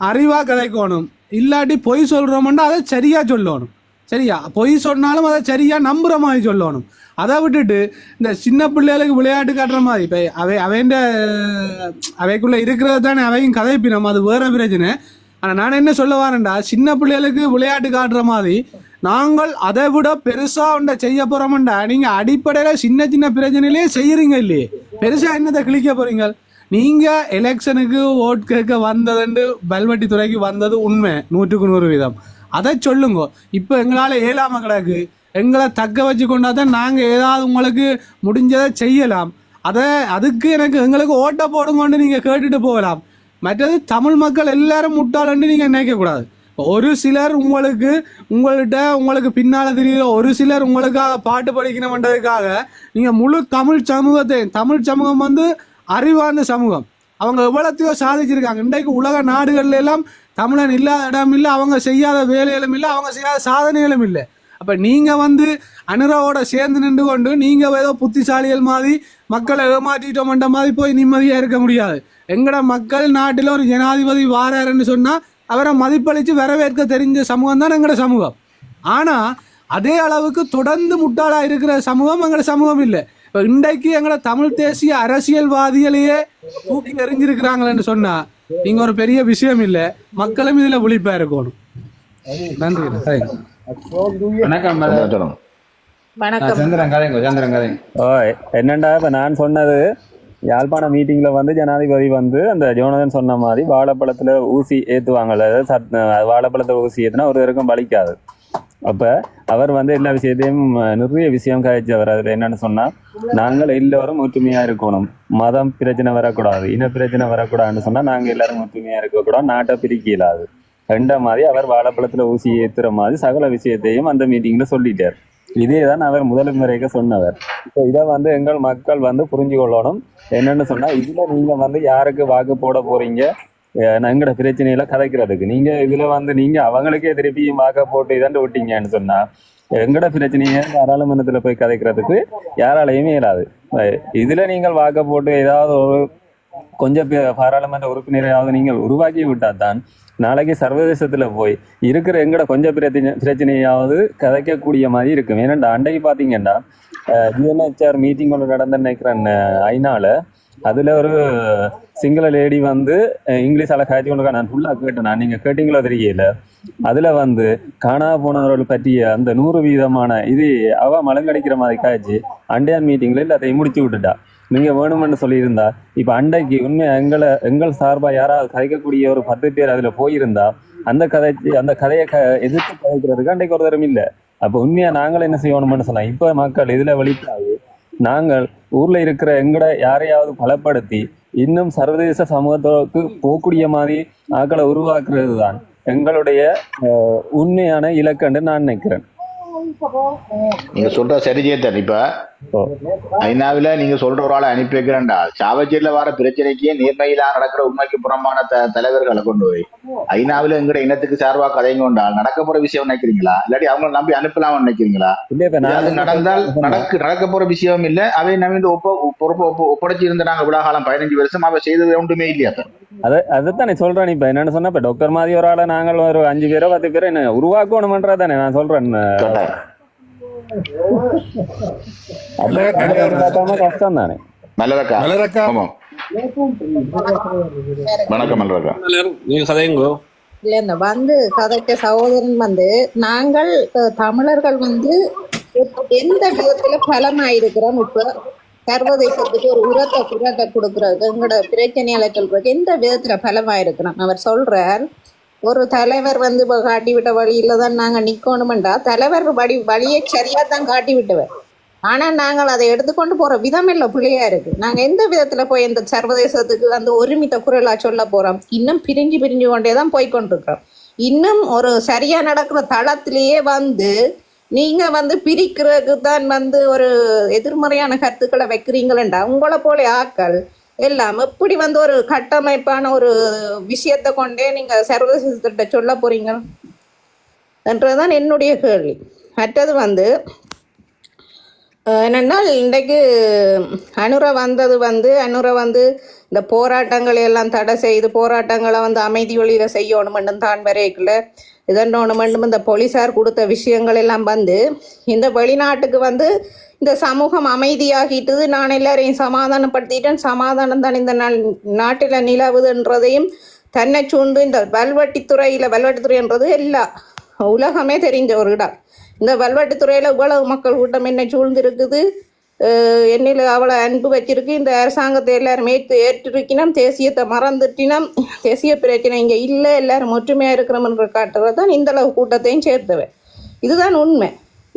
E: அறிவா கதைக்கணும், இல்லாட்டி பொய் சொல்றோம்னா அதை சரியா சொல்லணும். சரியா பொய் சொன்னாலும் அதை சரியா நம்புற மாதிரி சொல்லணும். அதை விட்டுட்டு இந்த சின்ன பிள்ளைகளுக்கு விளையாட்டு காட்டுற மாதிரி இப்போ அவைக்குள்ள இருக்கிறது தானே அவையும் கதைப்பினம், அது வேற பிரச்சனை. ஆனால் நான் என்ன சொல்ல வரேன்டா, சின்ன பிள்ளைகளுக்கு விளையாட்டு காட்டுற மாதிரி நாங்கள் அதை விட பெருசா ஒன்றை செய்ய போறோம்டா. நீங்க அடிப்படையில சின்ன சின்ன பிரச்சனையிலே செய்யறீங்க இல்லையே, பெருசா என்னத்தை கிழிக்க போறீங்க? நீங்க எலெக்ஷனுக்கு ஓட் கேட்க வந்ததுண்டு பல்வெட்டி துறைக்கு வந்தது உண்மை 100% அதை சொல்லுங்க. இப்போ எங்களால் ஏலாம கிடக்கு, எங்களை தக்க வச்சு கொண்டாதான் நாங்கள் ஏதாவது உங்களுக்கு முடிஞ்சதை செய்யலாம். அதுக்கு எங்களுக்கு ஓட்ட போடுங்கன்னு நீங்கள் கேட்டுட்டு போகலாம். மற்றது தமிழ் மக்கள் எல்லாரும் முட்டாளன்னு நீங்கள் நினைக்கக்கூடாது. ஒரு சிலர் உங்களுக்கு பின்னால தெரியுற ஒரு சிலர் உங்களுக்காக பாட்டு படிக்கணும்ன்றதுக்காக நீங்கள் முழு தமிழ் சமூகம் வந்து அறிவார்ந்த சமூகம். அவங்க எவ்வளத்தையோ சாதிச்சிருக்காங்க. இன்றைக்கு உலக நாடுகள்ல எல்லாம் தமிழன் இல்லாத இடம் இல்லை, அவங்க செய்யாத வேலைகளும் இல்லை, அவங்க செய்யாத சாதனைகளும் இல்லை. அப்போ நீங்கள் வந்து அனுராவோட சேர்ந்து நின்று கொண்டு நீங்கள் ஏதோ புத்திசாலிகள் மாதிரி மக்களை ஏமாற்றிட்டோம்ன்ற மாதிரி போய் நிம்மதியாக இருக்க முடியாது. எங்கட மக்கள் நாட்டில் ஒரு ஜனாதிபதி வாராருன்னு சொன்னால் அவரை மதிப்பளித்து வரவேற்க தெரிஞ்ச சமூகம் தான் எங்களோட சமூகம். ஆனால் அதே அளவுக்கு தொடர்ந்து முட்டாளாக இருக்கிற சமூகம் எங்களோட சமூகம் இல்லை. இப்போ இன்றைக்கு எங்களை தமிழ் தேசிய அரசியல்வாதிகளையே தூக்கி எறிஞ்சிருக்கிறாங்களேன்னு சொன்னா நீங்க ஒரு பெரிய விஷயம் இல்லை, மக்களும் இதுல விழிப்பா இருக்கணும். நன்றி.
H: வணக்கம் சந்திரன் கதைங்க சந்திரன் கதைங்க.
G: ஓ, என்னண்டா இப்ப நான் சொன்னது யாழ்ப்பாண மீட்டிங்ல வந்து ஜனாதிபதி வந்து அந்த ஜோனதன் சொன்ன மாதிரி வாழைப்பழத்துல ஊசி ஏத்துவாங்கல்ல, வாழைப்பழத்துல ஊசி ஏத்துனா ஒரு வரைக்கும் பலிக்காது. அப்ப அவர் வந்து எல்லா விஷயத்தையும் நிறைய விஷயம் கழிச்சவர். அதுல என்னன்னு சொன்னா, நாங்கள் எல்லோரும் ஒற்றுமையா இருக்கணும், மதம் பிரச்சனை வரக்கூடாது, இன பிரச்சனை வரக்கூடாதுன்னு சொன்னா நாங்க எல்லாரும் ஒற்றுமையா இருக்கக்கூடாது, நாட்டை பிரிக்க இயலாது ரெண்ட மாதிரி அவர் வாழைப்பழத்துல ஊசி ஏத்துற மாதிரி சகல விஷயத்தையும் அந்த மீட்டிங்ல சொல்லிட்டார். இதேதான் அவர் முதல்முறைக்கு சொன்னவர். இப்போ இதை வந்து எங்கள் மக்கள் வந்து புரிஞ்சு கொள்ளணும். என்னன்னு சொன்னா, இதுல நீங்க வந்து யாருக்கு வாக்கு போட போறீங்க, எங்கட பிரச்சனையில கதைக்கிறதுக்கு நீங்க இதுல வந்து நீங்க அவங்களுக்கே திருப்பி வாக்க போட்டு இதாண்டு விட்டீங்கன்னு சொன்னா எங்கட பிரச்சனையை பாராளுமன்றத்துல போய் கதைக்கிறதுக்கு யாராலையுமே இயலாது. இதுல நீங்கள் வாக்க போட்டு ஏதாவது ஒரு கொஞ்சம் பாராளுமன்ற உறுப்பினரையாவது நீங்கள் உருவாக்கி விட்டாதான் நாளைக்கு சர்வதேசத்துல போய் இருக்கிற எங்கட கொஞ்சம் பிரச்சனையாவது கதைக்கக்கூடிய மாதிரி இருக்கும். ஏன்னா அன்றைக்கு பாத்தீங்கன்னா UNHCR மீட்டிங் ஒன்று நடந்து நினைக்கிறேன் ஐநால. அதுல ஒரு சிங்கள லேடி வந்து இங்கிலீஷால காய்ச்சி கொண்டு நான் ஃபுல்லா கேட்டேன், நீங்க கேட்டீங்களோ தெரியல. அதுல வந்து காணா போனவர்கள் பற்றிய அந்த 100% இது அவ மலங்கடிக்கிற மாதிரி காய்ச்சி அண்டையான் மீட்டிங்ல எல்லாத்தையும் முடிச்சு விட்டுட்டா. நீங்க வேணும்னு சொல்லியிருந்தா இப்ப அண்டைக்கு உண்மை எங்கள் சார்பா யாராவது கதைக்கக்கூடிய ஒரு 10 பேர் அதுல போயிருந்தா அந்த கதையை எதிர்த்து கதைக்கிறதுக்கு அன்றைக்கு ஒரு தரம் இல்லை. அப்ப உண்மையா நாங்கள் என்ன செய்யணும்னு சொன்னா, இப்ப மக்கள் இதுல வெளிப்பாடு நாங்கள் ஊர்ல இருக்கிற எங்கட யாரையாவது பலப்படுத்தி இன்னும் சர்வதேச சமூகத்துக்கு போகக்கூடிய மாதிரி ஆக்களை உருவாக்குறது தான் எங்களுடைய உண்மையான இலக்கண்டு நான் நினைக்கிறேன்.
D: நீங்க சொல்ற சரி ஜேத்தன். இப்ப ஐநாவில நீங்க சொல்ற ஒரு ஆளை அனுப்பி வைக்கிறேன்டா, சாவச்சேரியில வர பிரச்சனைக்கு நேர்மையிலா நடக்கிற உண்மைக்கு புறமான தலைவர்களை கொண்டு போய் ஐநாவில எங்கட இனத்துக்கு சார்பா கதைங்க கொண்டால் நடக்க போற விஷயம் நினைக்கிறீங்களா? இல்லாட்டி அவங்க நம்பி அனுப்பலாம் நினைக்கிறீங்களா? அது நடந்தால் நடக்க போற விஷயம் இல்ல. அவை நம்ம பொறுப்பை ஒப்படைச்சு இருந்த நாங்க விழாகாலம் 15 வருஷம் அவ செய்தது ஒன்றுமே இல்லையா?
G: அதைத்தானே சொல்றேன். இப்ப என்னன்னு சொன்னா, இப்ப டாக்டர் மாதிரி ஒரு ஆளை நாங்கள் ஒரு 5 பேரோ 10 பேரோ என்ன உருவாக்கணும்ன்றதானே நான் சொல்றேன். கஷ்டம் தானே.
I: வந்து கதைக்க சகோதரன் வந்து நாங்கள் தமிழர்கள் வந்து எந்த விதத்துல பலமாயிருக்கிறோம். இப்ப சர்வதேசத்துக்கு ஒரு உரத்தை கொடுக்கறது எங்களோட பிரச்சனையால சொல்றது எந்த விதத்துல பலமாயிருக்கிறோம். அவர் சொல்றார், ஒரு தலைவர் வந்து காட்டி விட்ட வழியில தான் நாங்க நிக்கணும்டா. தலைவர் வழியை சரியா தான் காட்டி விட்டவர். ஆனா நாங்கள் அதை எடுத்துக்கொண்டு போற விதம் இல்ல பிள்ளையா இருக்கு. நாங்க எந்த விதத்துல போய் இந்த சர்வதேசத்துக்கு அந்த ஒருமித்த குரலா சொல்ல போறோம்? இன்னும் பிரிஞ்சு கொண்டேதான் போய்கொண்டிருக்கிறோம். இன்னும் ஒரு சரியா நடக்கிற தளத்திலேயே வந்து நீங்க வந்து பிரிக்கிறதுக்கு தான் வந்து ஒரு எதிர்மறையான கருத்துக்களை வைக்கிறீங்களா? உங்களை போல ஆக்கள் எல்லாம் எப்படி வந்து ஒரு கட்டமைப்பான ஒரு விஷயத்தை கொண்டே நீங்க சர்வதேசத்திட்ட சொல்ல போறீங்க என்றதுதான் என்னுடைய கேள்வி. மற்றது வந்து என்னன்னா, இன்றைக்கு அனுரை வந்து இந்த போராட்டங்களை எல்லாம் தடை செய்து போராட்டங்களை வந்து அமைதி வழியில செய்யணுமென்னு தான் வரைக்குள்ள இதன்னொன்று இந்த போலீஸார் கொடுத்த விஷயங்கள் எல்லாம் வந்து இந்த வெளிநாட்டுக்கு வந்து இந்த சமூகம் அமைதியாகிட்டுது, நான் எல்லாரையும் சமாதானப்படுத்திட்டேன், சமாதானம் தான் இந்த நாட்டில் நிலவுதுன்றதையும் தன்னை சூழ்ந்து இந்த வல்வெட்டித்துறைன்றது எல்லா உலகமே தெரிஞ்ச ஒரு இடம். இந்த வல்வெட்டித்துறையில் இவ்வளவு மக்கள் கூட்டம் என்னை சூழ்ந்து இருக்குது, என்னில் அவ்வளோ அன்பு வச்சிருக்கு. இந்த அரசாங்கத்தை எல்லாரும் ஏற்றிருக்கணும், தேசியத்தை மறந்துட்டினோம், தேசிய பிரச்சனை இங்கே இல்லை, எல்லாரும் ஒற்றுமையாக இருக்கிறோம்ன்ற காட்டுறது தான் இந்த அளவு கூட்டத்தையும் சேர்த்தவை. இதுதான் உண்மை.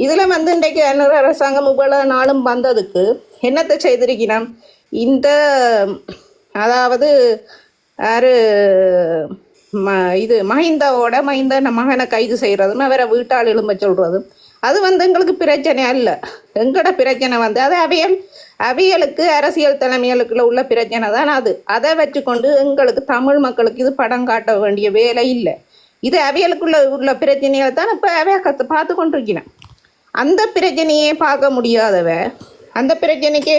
I: இதில் வந்து இன்றைக்கு அரசாங்கம் இவ்வளவு நாளும் வந்ததுக்கு என்னத்தை செய்திருக்கணும்? இந்த அதாவது யாரு மஹிந்த மகனை கைது செய்கிறதும் அவரை வீட்டால் எழும்ப சொல்கிறதும் அது வந்து எங்களுக்கு பிரச்சனை அல்ல. எங்களோட பிரச்சனை வந்து அது அவியலுக்கு அரசியல் தலைமைகளுக்குள்ள உள்ள பிரச்சனை தான் அது. அதை வச்சுக்கொண்டு எங்களுக்கு தமிழ் மக்களுக்கு இது படம் காட்ட வேண்டிய வேலை இல்லை. இது அவியலுக்குள்ள உள்ள பிரச்சனைகளை தான் இப்போ அவைய பார்த்து கொண்டிருக்கிறேன். அந்த பிரச்சனையே பார்க்க முடியாதவ அந்த பிரச்சனைக்கே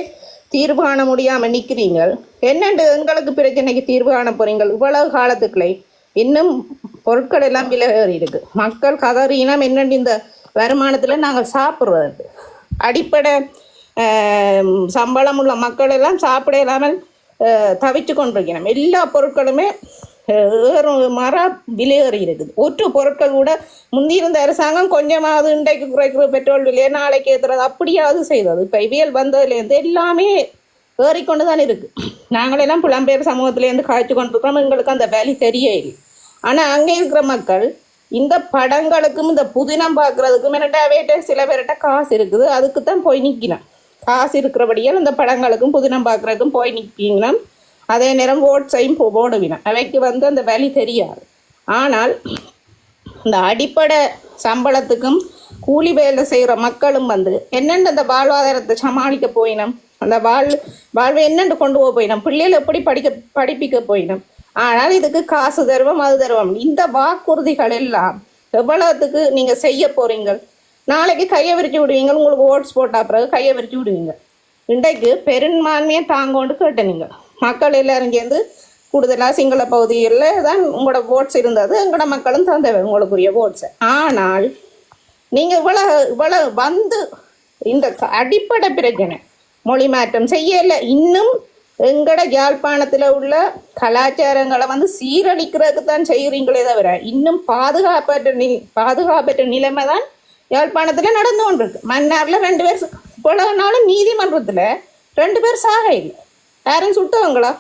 I: தீர்வு காண முடியாமல் நிற்கிறீங்கள். என்னென்று எங்களுக்கு பிரச்சனைக்கு தீர்வு காண போறீங்கள்? இவ்வளவு காலத்துக்குள்ளே இன்னும் பொருட்கள் எல்லாம் விலை ஏறி இருக்கு. மக்கள் கதறினம் என்னென்று இந்த வருமானத்தில் நாங்கள் சாப்பிட்றது அடிப்படை சம்பளம் உள்ள மக்கள் எல்லாம் சாப்பிட இல்லாமல் தவிச்சு கொண்டிருக்கணும். எல்லா பொருட்களுமே மர விலையேறி இருக்குது. ஒற்று பொருட்கள் கூட முந்தியிருந்த அரசாங்கம் கொஞ்சமாவது இன்றைக்கு குறைக்கிற பெட்ரோல் விலையை நாளைக்கு ஏற்றுறது அப்படியாவது செய்தது. இப்போ இவியல் வந்ததுலேருந்து எல்லாமே ஏறிக்கொண்டு தான் இருக்குது. நாங்களெல்லாம் புலம்பெயர் சமூகத்திலேருந்து காய்ச்சி கொண்டிருக்கிறோம், எங்களுக்கு அந்த வேலை தெரிய இல்லை. ஆனால் அங்கே இருக்கிற மக்கள் இந்த படங்களுக்கும் இந்த புதினம் பார்க்குறதுக்கும் என்னட்டாவேட்ட சில பேர்கிட்ட காசு இருக்குது, அதுக்கு தான் போய் நிற்கணும். காசு இருக்கிறபடியால் இந்த படங்களுக்கும் புதினம் பார்க்குறதுக்கும் போய் நிற்கணும். அதே நேரம் ஓட்ஸையும் போடுவினோம். அவைக்கு அந்த வேலை தெரியாது. ஆனால் இந்த அடிப்படை சம்பளத்துக்கும் கூலி வேலை செய்கிற மக்களும் என்னென்ன அந்த வாழ்வாதாரத்தை சமாளிக்க போயினோம், அந்த வாழ்வை என்னென்று கொண்டு போக போயினோம், பிள்ளைகள் எப்படி படிப்பிக்க போயினோம். ஆனால் இதுக்கு காசு தருவோம் அது தருவோம். இந்த வாக்குறுதிகள் எல்லாம் எவ்வளவுக்கு நீங்கள் செய்ய போறீங்க? நாளைக்கு கையை விரிச்சு விடுவீங்க, உங்களுக்கு ஓட்ஸ் போட்டா பிறகு கையை விரிச்சு விடுவீங்க. இன்றைக்கு பெரும்பான்மையை தாங்கொண்டு கேட்டனீங்க. மக்கள் எல்லாரும் சேர்ந்து கூடுதலாக சிங்கள பகுதிகளில் தான் உங்களோட ஓட்ஸ் இருந்தது, எங்களோட மக்களும் தந்தவை உங்களுக்குரிய ஓட்ஸை. ஆனால் நீங்கள் இவ்வளவு இந்த அடிப்படை பிரச்சனை மொழி மாற்றம் செய்யலை. இன்னும் எங்கட யாழ்ப்பாணத்தில் உள்ள கலாச்சாரங்களை சீரழிக்கிறதுக்கு தான் செய்கிறீங்களே தவிர இன்னும் பாதுகாப்பற்ற நிலைமை தான் யாழ்ப்பாணத்தில் நடந்து கொண்டிருக்கு. மன்னாரில் 2 பேர் இவ்வளவு நாளும் நீதிமன்றத்தில் 2 பேர் சாக இல்லை. யாரும் சுட்டவங்களா?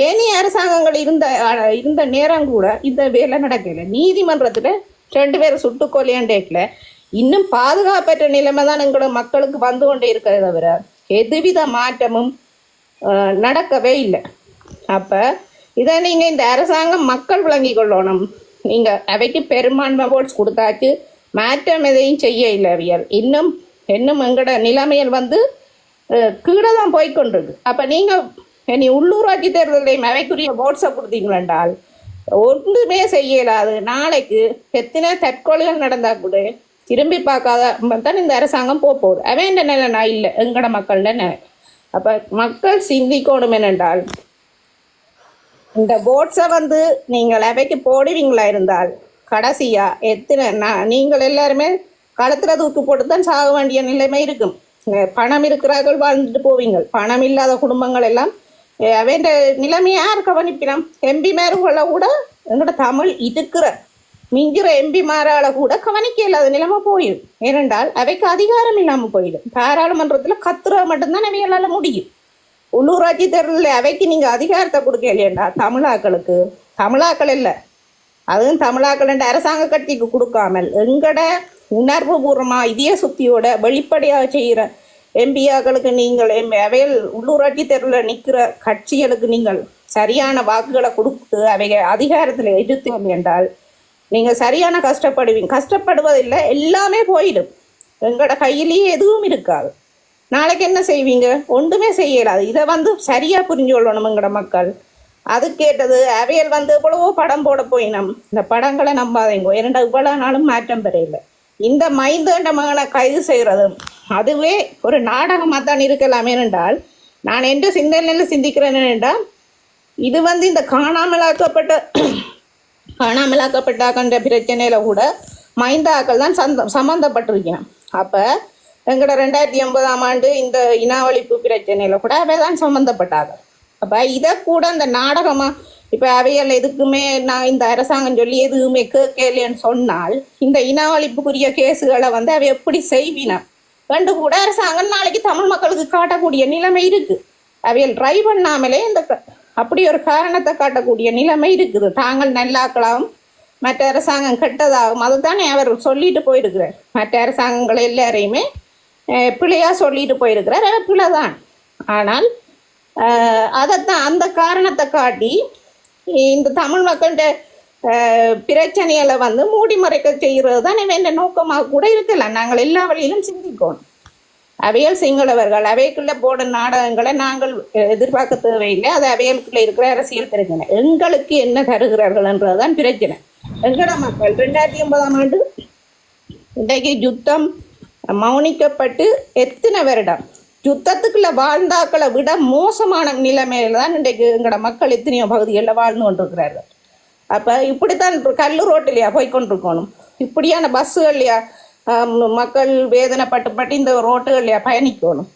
I: ஏனி அரசாங்கங்கள் இருந்த நேரம் கூட இந்த வேலை நடக்கல. நீதிமன்றத்தில் 2 பேர் சுட்டுக்கொலையண்டேக்கல. இன்னும் பாதுகாப்பற்ற நிலைமை தான் எங்களோட மக்களுக்கு வந்து கொண்டே இருக்கிறத தவிர எதுவித மாற்றமும் நடக்கவே இல்லை. அப்போ இதை நீங்கள் இந்த அரசாங்கம் மக்கள் விளங்கி கொள்ளணும். நீங்கள் அவைக்கு பெரும்பான்மை ஓட்ஸ் கொடுத்தாச்சு, மாற்றம் எதையும் செய்ய இல்லை. அவியல் இன்னும் எங்களோட நிலைமையில் கீழே தான் போய்கொண்டிருக்கு. அப்போ நீங்கள் இனி உள்ளூராட்சி தேர்தலையும் அவைக்குரிய ஓட்ஸை கொடுத்தீங்களென்றால் ஒன்றுமே செய்யலாது. நாளைக்கு எத்தனை தற்கொலைகள் நடந்தால் கூட திரும்பி பார்க்காத தான் இந்த அரசாங்கம் போகுது. அவன் நிலை நான் இல்லை, எங்களோட மக்கள்ல நிலை. அப்போ மக்கள் சிந்திக்கணும் என்னென்றால், இந்த ஓட்ஸை நீங்கள் அவைக்கு போடுவீங்களா இருந்தால் கடைசியா நீங்கள் எல்லாருமே களத்தில் தூக்கி போட்டு தான் சாக வேண்டிய நிலைமை இருக்கும். பணம் இருக்கிறார்கள் வாழ்ந்துட்டு போவீங்க, பணம் இல்லாத குடும்பங்கள் எல்லாம் அவன் நிலைமையை யார் கவனிப்பினோம்? எம்பி மேற்கொள்ள கூட எங்களோட தமிழ் இருக்கிற மிஞ்சிற எம்பி மாறால கூட கவனிக்க இல்லாத நிலைமை போயிடும். ஏனென்றால் அவைக்கு அதிகாரம் இல்லாமல் போயிடும். பாராளுமன்றத்தில் கத்துற மட்டும்தான் அவைகளால் முடியும். உள்ளூராட்சி தேர்தலில் அவைக்கு நீங்கள் அதிகாரத்தை கொடுக்க இல்லையண்டா தமிழாக்கள் இல்லை, அதுவும் தமிழாக்கள் என்ற அரசாங்க கட்சிக்கு கொடுக்காமல் எங்கட உணர்வு பூர்வமாக இதய சுத்தியோட வெளிப்படையாக செய்கிற எம்பியாக்களுக்கு நீங்கள் அவையில் உள்ளூராட்சி தேர்தலில் நிற்கிற கட்சிகளுக்கு நீங்கள் சரியான வாக்குகளை கொடுத்து அவைக அதிகாரத்தில் எடுத்தோம் என்றால் நீங்கள் சரியான கஷ்டப்படுவதில்லை, எல்லாமே போயிடும். எங்களோட கையிலேயே எதுவும் இருக்காது. நாளைக்கு என்ன செய்வீங்க? ஒன்றுமே செய்யலாது. இதை சரியாக புரிஞ்சு கொள்ளணும் எங்களோட மக்கள். அது கேட்டது அவையல் இவ்வளவோ படம் போட போயினோம். இந்த படங்களை நம்பாதீங்க. ஏனெண்டா இவ்வளவு நாளும் மாற்றம் பெறையில்லை. இந்த மைந்தண்ட மகனை கைது செய்கிறதும் அதுவே ஒரு நாடகமாக தான் இருக்கலாம். ஏனென்றால் நான் எந்த சிந்தனையில் சிந்திக்கிறேன் என்றால், இது இந்த காணாமலாக்கப்பட்டாக்கன்ற பிரச்சனையில் கூட மைந்தாக்கள் தான் சம்மந்தப்பட்டிருக்கணும். அப்போ எங்களோட 2009ஆம் ஆண்டு இந்த இனவழிப்பு பிரச்சனையில் கூட அவை தான் சம்மந்தப்பட்டாங்க. அப்போ இதை கூட இந்த நாடகமாக இப்போ அவையில் எதுக்குமே நான் இந்த அரசாங்கம் சொல்லி எதுவுமே கேட்கலன்னு சொன்னால் இந்த இனவழிப்புக்குரிய கேஸுகளை அவை எப்படி செய்வினா ரெண்டு கூட அரசாங்கம் நாளைக்கு தமிழ் மக்களுக்கு காட்டக்கூடிய நிலைமை இருக்குது. அவையில் ட்ரை பண்ணாமலே இந்த அப்படி ஒரு காரணத்தை காட்டக்கூடிய நிலைமை இருக்குது. தாங்கள் நல்லாக்களாகவும் மற்ற அரசாங்கம் கெட்டதாகும் அதுதானே அவர் சொல்லிட்டு போயிருக்கிறார். மற்ற அரசாங்கங்கள் எல்லாரையுமே பிள்ளையா சொல்லிட்டு போயிருக்கிறார். அவர் பிள்ளை தான். ஆனால் அதைத்தான் அந்த காரணத்தை காட்டி இந்த தமிழ் மக்கள்கிட்ட பிரச்சனைகளை மூடி மறைக்க செய்கிறது தான் வேண்ட நோக்கமாக கூட இருக்கலாம். நாங்கள் எல்லா வழியிலும் சிந்திக்கணும். அவையல் சிங்களவர்கள் அவைக்குள்ளே போட நாடகங்களை நாங்கள் எதிர்பார்க்க தேவையில்லை. அது அவையலுக்குள்ளே இருக்கிற அரசியல் பிரச்சனை. எங்களுக்கு என்ன தருகிறார்கள் என்றதுதான் பிரச்சனை. எங்களோட மக்கள் 2009ஆம் ஆண்டு இன்றைக்கு யுத்தம் மௌனிக்கப்பட்டு எத்தனை வருடம் யுத்தத்துக்குள்ள வாழ்ந்தாக்களை விட மோசமான நிலைமையில தான் இன்றைக்கு எங்களோட மக்கள் எத்தனையோ பகுதிகளில் வாழ்ந்து கொண்டிருக்கிறார்கள். அப்போ இப்படித்தான் கல்லு ரோட்டிலையா போய்கொண்டிருக்கணும்? இப்படியான பஸ்ஸுகள்லையா மக்கள் வேதனைப்பட்டு இந்த ரோட்டுகளில் பயணிக்கணும்.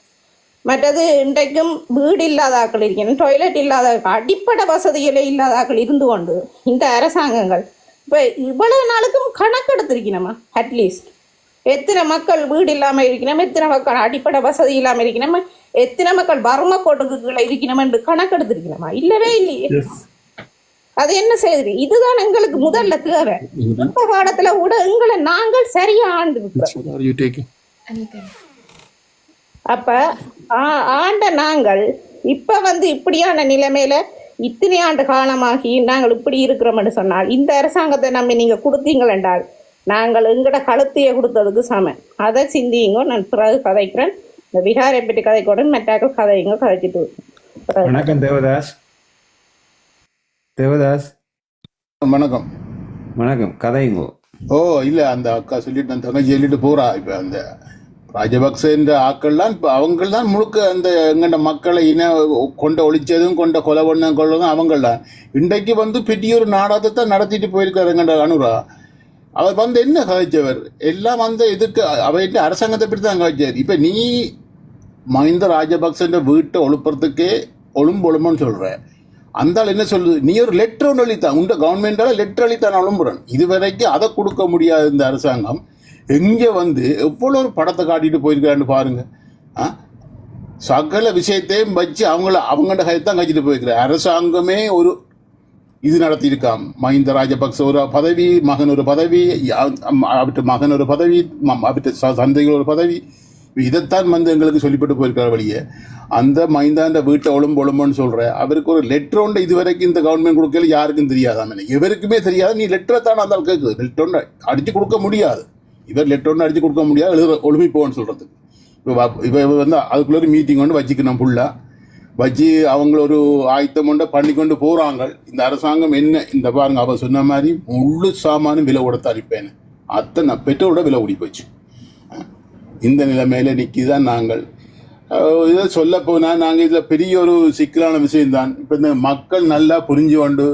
I: மற்றது இன்றைக்கும் வீடு இல்லாத ஆக்கள் இருக்கணும், டொய்லெட் இல்லாத அடிப்படை வசதிகளே இல்லாத ஆக்கள் இருந்து கொண்டு இந்த அரசாங்கங்கள் இப்போ இவ்வளவு நாளுக்கும் கணக்கெடுத்திருக்கணுமா? அட்லீஸ்ட் எத்தனை மக்கள் வீடு இல்லாமல் இருக்கணும், எத்தனை மக்கள் அடிப்படை வசதி இல்லாமல் இருக்கணும், எத்தனை மக்கள் வறுமை கோட்டுக்குள்ள இருக்கணும் என்று கணக்கெடுத்திருக்கணுமா? இல்லவே இல்லையே. அது என்ன செய்யுது? இதுதான் எங்களுக்கு முதல்ல தேவை. இந்த காலத்துல கூட எங்களை நாங்கள் சரியா ஆண்டு இருக்கிறோம். அப்ப ஆண்ட நாங்கள் இப்ப இப்படியான நிலைமையில இத்தனை ஆண்டு காலமாகி நாங்கள் இப்படி இருக்கிறோம்னு சொன்னால் இந்த அரசாங்கத்தை நம்பி நீங்க கொடுத்தீங்கள் என்றால் நாங்கள் எங்கட கழுத்தையே கொடுத்ததுக்கு சமம். அதை சிந்தியுங்க. நான் பிறகு கதைக்கிறேன். இந்த விகாரை பற்றி கதைக்கூட மெட்டாக்கள் கதைங்க கதைச்சிட்டு.
H: வணக்கம் தேவதாஸ். தேவதாஸ்
A: வணக்கம்.
H: வணக்கம். கதைங்கோ.
A: ஓ இல்ல அந்த அக்கா சொல்லிட்டு அந்த தங்கச்சி சொல்லிட்டு போறா. இப்ப அந்த ராஜபக்ச என்ற ஆக்கள்லாம் இப்போ அவங்கள் தான் முழுக்க அந்த எங்கண்ட மக்களை கொண்ட ஒழிச்சதும் கொண்ட கொலை பண்ண கொள்ளதும் அவங்கள் தான். இன்றைக்கு பெரிய ஒரு நாடகத்தை தான் நடத்திட்டு போயிருக்காரு எங்கண்ட அனுரா. அவர் என்ன கதைச்சவர் எல்லாம் இதுக்கு அவைட்டு அரசாங்கத்தை பற்றி தான் கதைச்சார். இப்போ நீ மஹிந்த ராஜபக்சன்ற வீட்டை ஒழுப்புறதுக்கே ஒழும்பொழும்புன்னு சொல்ற. அந்த ஆள் என்ன சொல்லுது? நீ ஒரு லெட்டர் ஒன்று அளித்தான், உண்ட கவர்மெண்டால லெட்டர் அளித்தான் ஒழும்புறன். இதுவரைக்கும் அதை கொடுக்க முடியாத இந்த அரசாங்கம் எங்கே எவ்வளோ ஒரு படத்தை காட்டிட்டு போயிருக்கான்னு பாருங்க. சகல விஷயத்தையும் வச்சு அவங்கள்ட கைத்தான் கழிச்சிட்டு போயிருக்கிறார். அரசாங்கமே ஒரு இது நடத்தியிருக்காம். மஹிந்த ராஜபக்ச ஒரு பதவி, மகன் ஒரு பதவி, அவற்று மகன் ஒரு பதவி, அவற்று சந்தைகள் ஒரு பதவி, இதைத்தான் எங்களுக்கு சொல்லிப்பட்டு போயிருக்கார் வழியே. அந்த மஹிந்தாண்ட வீட்டை ஒழும்புன்னு சொல்ற அவருக்கு ஒரு லெட்டர் ஒன்று இதுவரைக்கும் இந்த கவர்மெண்ட் கொடுக்கல யாருக்கும் தெரியாதாம். எவருக்குமே தெரியாது. நீ லெட்டரை தான் அந்த கேட்குது. லெட்டர் ஒன்று அடிச்சு கொடுக்க முடியாது. இவர் லெட்டர் ஒன்று அடிச்சு கொடுக்க முடியாது, ஒழுமிப்போன்னு சொல்றதுக்கு. இப்போ அதுக்குள்ள ஒரு மீட்டிங் ஒன்று வச்சுக்கணும். ஃபுல்லாக வச்சு அவங்கள ஒரு ஆயத்தம் கொண்டு பண்ணி கொண்டு போகிறாங்க. இந்த அரசாங்கம் என்ன இந்த பாருங்க, அவ சொன்ன மாதிரி முழு சாமானும் விலை கொடுத்து அளிப்பேன்னு அத்தனை பெட்ரோலோட விலை ஓடி போச்சு. இந்த நிலைமையில நிற்கிதான். நாங்கள் இதை சொல்ல போனால் நாங்கள் இதில் பெரிய ஒரு சிக்கலான விஷயம்தான். இப்போ இந்த மக்கள் நல்லா புரிஞ்சு கொண்டு,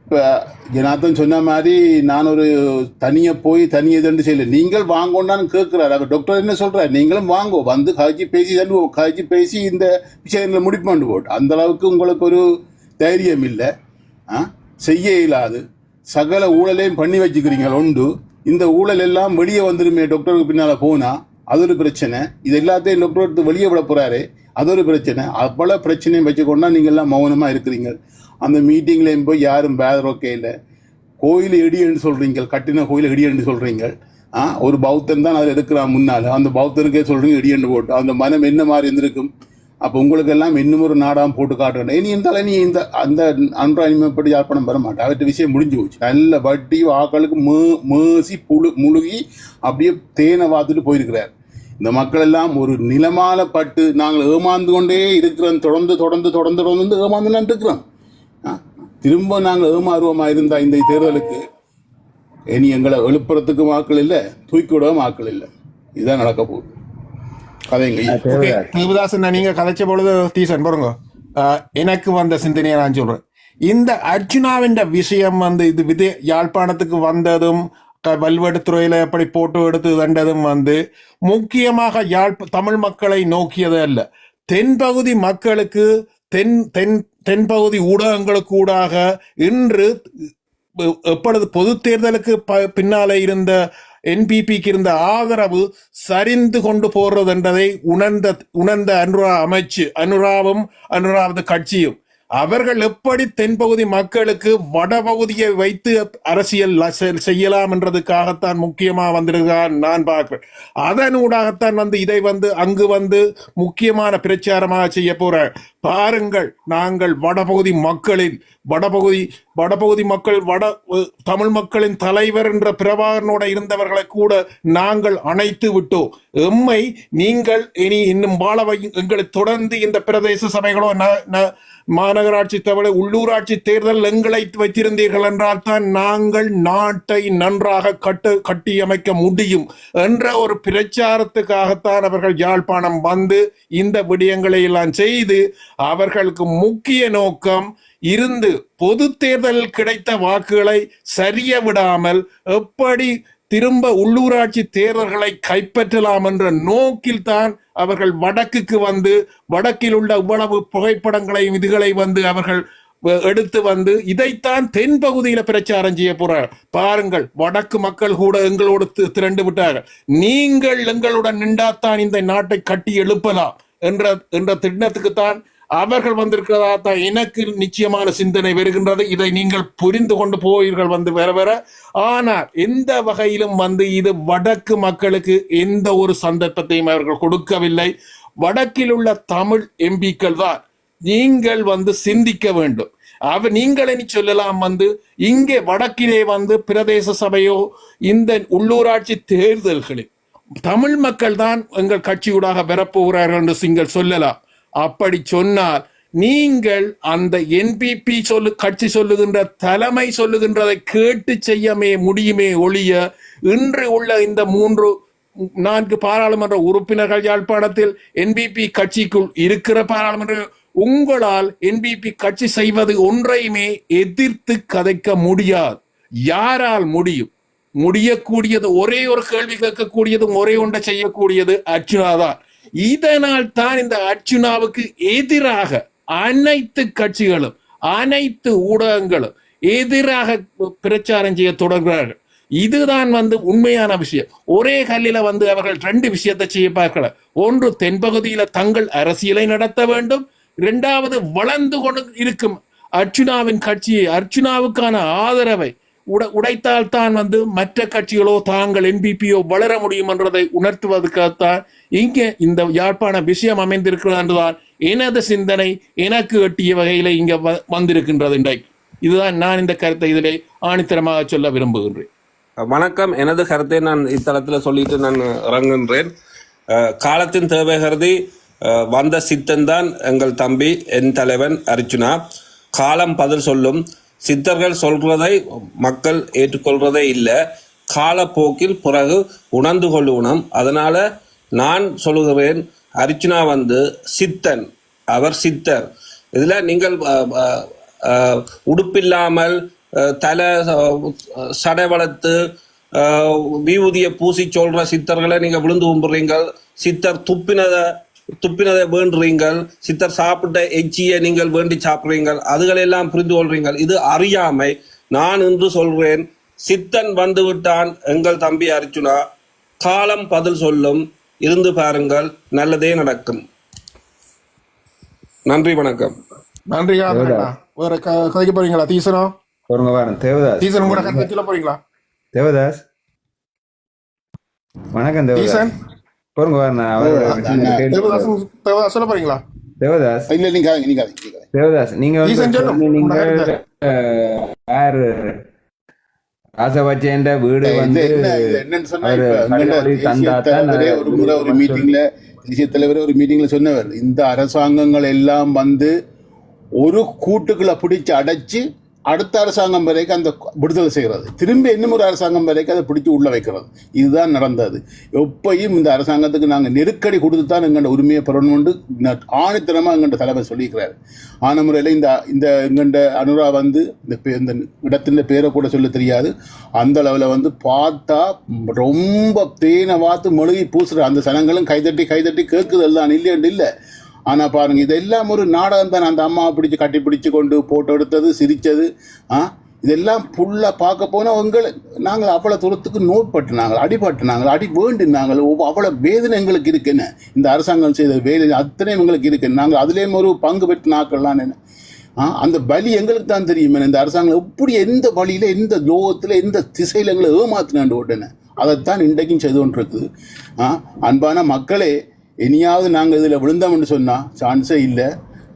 A: இப்போ ஜனார்த்தன் சொன்ன மாதிரி நான் ஒரு தனியை இதுன்னு செய்யலை, நீங்கள் வாங்கோன்னு கேட்குறாரு. அவர் டாக்டர் என்ன சொல்கிறார்? நீங்களும் வாங்கோ, கழிச்சு பேசி இந்த விஷயங்களை முடிப்பாண்டு போட்டு. அந்த அளவுக்கு உங்களுக்கு ஒரு தைரியம் இல்லை, செய்ய இயலாது. சகல ஊழலையும் பண்ணி வச்சுக்கிறீங்க உண்டு. இந்த ஊழல் எல்லாம் வெளியே வந்துருமே டாக்டருக்கு பின்னால் போனால் அது ஒரு பிரச்சனை. இது எல்லாத்தையும் டாக்டர் எடுத்து வெளியே விட போகிறாரு, அது ஒரு பிரச்சனை. அவ்வளோ பிரச்சனையும் வச்சுக்கொண்டா நீங்கள் எல்லாம் மௌனமாக இருக்கிறீங்க. அந்த மீட்டிங்லேயும் போய் யாரும் பேதரோக்கே இல்லை. கோயில் இடியன்னு சொல்கிறீங்க, கட்டின கோயில் இடியன்னு சொல்கிறீங்க. ஒரு பௌத்தன் தான் அதில் இருக்கிறான் முன்னால், அந்த பௌத்தனுக்கே சொல்கிறீங்க இடியன்னு போட்டு. அந்த மனம் என்ன மாதிரி இருந்திருக்கும்? அப்போ உங்களுக்கு எல்லாம் இன்னும் ஒரு நாடாக போட்டு காட்டணும். இனி இருந்தாலும் நீ அந்த அன்று அனிமைப்படி யாழ்ப்பாணம் வர மாட்டேன். அவற்ற விஷயம் முடிஞ்சு போச்சு. நல்ல வட்டி ஆக்களுக்கு மேசி முழுகி அப்படியே தேனை பார்த்துட்டு போயிருக்கிறார். இந்த மக்கள் எல்லாம் ஒரு நிலமால பட்டு நாங்கள் ஏமாந்து கொண்டே இருக்கிறோம். தொடர்ந்து ஏமாந்து இருக்கிறோம். திரும்ப நாங்கள் ஏமாறுவோமா இருந்தா இந்த தேர்தலுக்கு இனி எங்களை எழுப்புறதுக்கு ஆக்கள் இல்லை, தூக்கிவிடவும் ஆக்கள் இல்லை. இதுதான் நடக்க போகுது. கதைங்க
J: நீங்க கதைச்ச பொழுது தீசன் பாருங்க, எனக்கு வந்த சிந்தனையை நான் சொல்றேன். இந்த அர்ஜுனாவின் விஷயம் இது யாழ்ப்பாணத்துக்கு வந்ததும் வல்வெடுத்துறையில எப்படி போட்டோ எடுத்து தண்டதும் முக்கியமாக தமிழ் மக்களை நோக்கியது அல்ல. தென்பகுதி மக்களுக்கு தென்பகுதி ஊடகங்களுக்கு ஊடாக இன்று எப்பொழுது பொது தேர்தலுக்கு பின்னாலே இருந்த என்பிபிக்கு இருந்த ஆதரவு சரிந்து கொண்டு போறது என்பதை உணர்ந்த அனுராவும் அனுராவது கட்சியும் அவர்கள் எப்படி தென்பகுதி மக்களுக்கு வடபகுதியை வைத்து அரசியல் செய்யலாம் என்றதுக்காகத்தான் முக்கியமாக வந்திருக்கான் நான் பார்க்கிறேன். அதனூடாகத்தான் இதை அங்கு முக்கியமான பிரச்சாரமாக செய்ய போற. பாருங்கள், நாங்கள் வடபகுதி மக்கள் தமிழ் மக்களின் தலைவர் என்ற பிரபாகரனோட இருந்தவர்களை கூட நாங்கள் அணைத்து விட்டோம். எம்மை நீங்கள் இனி இன்னும் எங்களை தொடர்ந்து இந்த பிரதேச சபைகளோ மாநகராட்சி தவிர உள்ளூராட்சி தேர்தல் எங்களை வைத்திருந்தீர்கள் என்றால் தான் நாங்கள் நாட்டை நன்றாக கட்டியமைக்க முடியும் என்ற ஒரு பிரச்சாரத்துக்காகத்தான் அவர்கள் யாழ்ப்பாணம் இந்த விடயங்களை எல்லாம் செய்து அவர்களுக்கு முக்கிய நோக்கம் இருந்து பொது தேர்தலில் கிடைத்த வாக்குகளை சரிய விடாமல் எப்படி திரும்ப உள்ளூராட்சி தேர்தல்களை கைப்பற்றலாம் என்ற நோக்கில்தான் அவர்கள் வடக்குக்கு வந்து வடக்கில் உள்ள இவ்வளவு புகைப்படங்களையும் இதுகளை வந்து அவர்கள் எடுத்து வந்து இதைத்தான் தென் பகுதியில பிரச்சாரம் செய்ய போறார். பாருங்கள், வடக்கு மக்கள் கூட எங்களோடு திரண்டு விட்டார்கள். நீங்கள் எங்களுடன் நின்றாத்தான் இந்த நாட்டை கட்டி எழுப்பலாம் என்ற திட்டத்துக்குத்தான் அவர்கள் வந்திருக்கிறதா தான் எனக்கு நிச்சயமான சிந்தனை வருகின்றது. இதை நீங்கள் புரிந்து கொண்டு போவீர்கள் வந்து வர வர. ஆனால் எந்த வகையிலும் வந்து இது வடக்கு மக்களுக்கு எந்த ஒரு சந்தர்ப்பத்தையும் அவர்கள் கொடுக்கவில்லை. வடக்கில் உள்ள தமிழ் எம்பிக்கள் தான் நீங்கள் வந்து சிந்திக்க வேண்டும். நீங்கள் இனி சொல்லலாம் வந்து இங்கே வடக்கிலே வந்து பிரதேச சபையோ இந்த உள்ளூராட்சி தேர்தல்களில் தமிழ் மக்கள் தான் எங்கள் கட்சியூடாக வரப்போகிறார்கள் என்று நீங்கள் சொல்லலாம். அப்படி சொன்னால் நீங்கள் அந்த என்பிபி கட்சி சொல்லுகின்ற தலைமை சொல்லுகின்றதை கேட்டு செய்யமே முடியுமே ஒழிய இன்று உள்ள இந்த 3-4 பாராளுமன்ற உறுப்பினர்கள் யாழ்ப்பாணத்தில் என்பிபி கட்சிக்குள் இருக்கிற பாராளுமன்ற உங்களால் என்பிபி கட்சி செய்வது ஒன்றையுமே எதிர்த்து கதைக்க முடியாது. யாரால் முடியும்? முடியக்கூடியது ஒரே ஒரு கேள்வி கேட்கக்கூடியதும் ஒரே ஒன்றை செய்யக்கூடியது அர்ச்சுனா தான். இதனால் தான் இந்த அர்ச்சுனாவுக்கு எதிராக அனைத்து கட்சிகளும் அனைத்து ஊடகங்களும் எதிராக பிரச்சாரம் செய்ய தொடர்கிறார்கள். இதுதான் வந்து உண்மையான விஷயம். ஒரே கல்லில வந்து அவர்கள் 2 விஷயத்தை செய்ய பார்க்கல. ஒன்று, தென்பகுதியில தங்கள் அரசியலை நடத்த வேண்டும். 2வது, வளர்ந்து கொண்டு இருக்கும் அர்ச்சுனாவின் கட்சியை அர்ச்சுனாவுக்கான ஆதரவை உடைத்தால் தான் வந்து மற்ற கட்சிகளோ தாங்கள் என்பிபியோ வளர முடியும் என்றதை உணர்த்துவதற்காகத்தான் இங்கே இந்த யாழ்ப்பாண விஷயம் அமைந்திருக்கிறது என்றுதான் எனது சிந்தனை எனக்கு எட்டிய வகையில இங்க வந்திருக்கின்றது. இதுதான் நான் இந்த கருத்தை இதிலே ஆணித்தரமாக சொல்ல விரும்புகின்றேன்.
K: வணக்கம். எனது கருத்தை நான் இத்தலத்தில் சொல்லிட்டு நான் இறங்குகின்றேன். காலத்தின் தேவை கருதி வந்த சித்தன்தான் எங்கள் தம்பி, என் தலைவன் அர்ச்சுனா. காலம் பதில் சொல்லும். சித்தர்கள் சொல்றதை மக்கள் ஏற்றுக்கொள்றதே இல்லை. காலப்போக்கில் பிறகு உணர்ந்து கொள்ளுவனும். அதனால நான் சொல்லுகிறேன், அர்ச்சுனா வந்து சித்தன், அவர் சித்தர். இதுல நீங்கள் உடுப்பில்லாமல் தலை சடை வளர்த்து விபூதியை பூசி சொல்ற சித்தர்களை நீங்க விழுந்து கும்பிடுறீங்கள். சித்தர் துப்பினதை வேண்டுறீங்கள். சித்தர் சாப்பிட்ட எச்சியை நீங்கள் வேண்டி சாப்பிடுறீங்கள். அதுகளெல்லாம் புரிந்து கொள்றீங்கள். இது அறியாமை. நான் இன்று சொல்றேன், சித்தன் வந்து விட்டான் எங்கள் தம்பி அர்ச்சுனா. காலம் பதில் சொல்லும். இருந்து பாருங்கள், நல்லதே நடக்கும். நன்றி, வணக்கம்.
J: நன்றி. வேற கதைக்க போறீங்களா? தீசனம்
H: தேவதாஸ்,
J: தீசனம் கூட கதை சொல்ல போறீங்களா?
H: தேவதாஸ் வணக்கம்.
J: தீசன் சொல்ல போறீங்களா?
H: தேவதாஸ்
D: இல்ல, நீங்க
H: தேவதாஸ் நீங்க யாரு ஆசை வச்சேன் வீடு வந்து
D: ஒரு மீட்டிங்ல தேசிய தலைவர் ஒரு மீட்டிங்ல சொன்னவர், இந்த அரசாங்கங்கள் எல்லாம் வந்து ஒரு கூட்டுக்குள்ள பிடிச்சு அடைச்சு அடுத்த அரசாங்கம் வரைக்கும் அந்த விடுதலை செய்கிறது, திரும்பி இன்னும் ஒரு அரசாங்கம் வரைக்கும் அதை பிடிச்சி உள்ள வைக்கிறது. இதுதான் நடந்தது. எப்பையும் இந்த அரசாங்கத்துக்கு நாங்கள் நெருக்கடி கொடுத்து தான் எங்கள்ட உரிமையை பெறணும்னு ஆணித்தனமாக எங்கள்ட தலைமை சொல்லியிருக்கிறாரு. ஆன முறையில் இந்த எங்கள்ட அனுரா வந்து இந்த இடத்தின் பேரை கூட சொல்ல தெரியாது, அந்த அளவில் வந்து பார்த்தா ரொம்ப தேனை பார்த்து மெழுகி பூசுகிற அந்த சனங்களும் கைதட்டி கேட்குதல் தான், இல்லைன்னு இல்லை. ஆனால் பாருங்கள், இதெல்லாம் ஒரு நாடகம் தான். அந்த அம்மாவை கட்டி பிடிச்சி கொண்டு போட்டோ எடுத்தது, சிரித்தது, இதெல்லாம் ஃபுல்லாக பார்க்க போனால் நாங்கள் அவ்வளோ தூரத்துக்கு நோட் பட்டுனாங்க, அடிபட்டுனாங்க, அடி வேண்டினாங்க. அவ்வளோ வேதனை எங்களுக்கு இருக்குன்னு, இந்த அரசாங்கம் செய்த வேலை அத்தனையும் எங்களுக்கு இருக்குன்னு, நாங்கள் அதுலேயும் ஒரு பங்கு பெற்று நாக்கள்லாம் என்ன அந்த பலி எங்களுக்கு தான் தெரியும். இந்த அரசாங்கம் எப்படி எந்த வழியில் எந்த லோகத்தில் எந்த திசையில் எங்களை ஏமாத்தினாண்டு ஓட்டுன்னு அதைத்தான் இன்றைக்கும் செய்து கொண்டு இருக்குது. அன்பான மக்களே, இனியாவது நாங்கள் இதில் விழுந்தோம்னு சொன்னால் சான்ஸே இல்லை.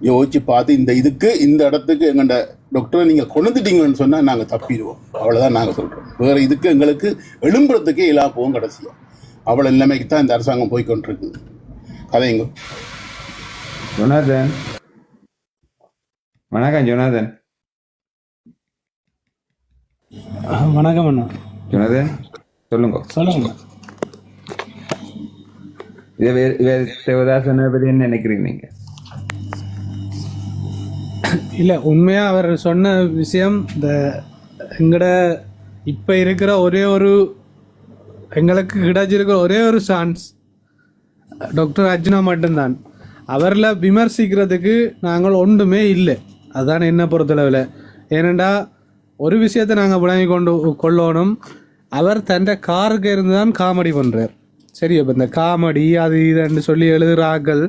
D: யோசிச்சு பார்த்து இந்த இடத்துக்கு எங்கள்ட டாக்டரை நீங்கள் கொண்டுட்டீங்கன்னு சொன்னால் நாங்கள் தப்பிடுவோம். அவ்வளோதான் நாங்கள் சொல்கிறோம். வேறு இதுக்கு எங்களுக்கு எழும்புறதுக்கே இல்லாம போவோம். கடைசியாக அவ்வளோ நிலைமைக்கு தான் இந்த அரசாங்கம் போய்கொண்டிருக்குது. கதைங்க.
H: ஜொனாதன், வணக்கம். ஜொனாதன்
E: வணக்கம் அண்ணா.
H: ஜொனாதன் சொல்லுங்க. தேவதாசனை பற்றி என்ன நினைக்கிறீங்க நீங்க?
E: இல்லை, உண்மையாக அவர் சொன்ன விஷயம், இந்த எங்கட இப்போ இருக்கிற ஒரே ஒரு எங்களுக்கு கிடைச்சிருக்கிற ஒரே ஒரு சான்ஸ் டாக்டர் அர்ஜுனா மட்டும்தான். அவரில் விமர்சிக்கிறதுக்கு நாங்கள் ஒன்றுமே இல்லை. அதுதான் என்ன பொறுத்தளவில். ஏனெண்டா ஒரு விஷயத்தை நாங்கள் விளங்கி கொள்ளணும். அவர் தன் காருக்கு இருந்து தான் காமெடி பண்ணுறார். சரி, இப்போ இந்த காமெடி அது இதுன்னு சொல்லி எழுதுகிற ஆக்கள்,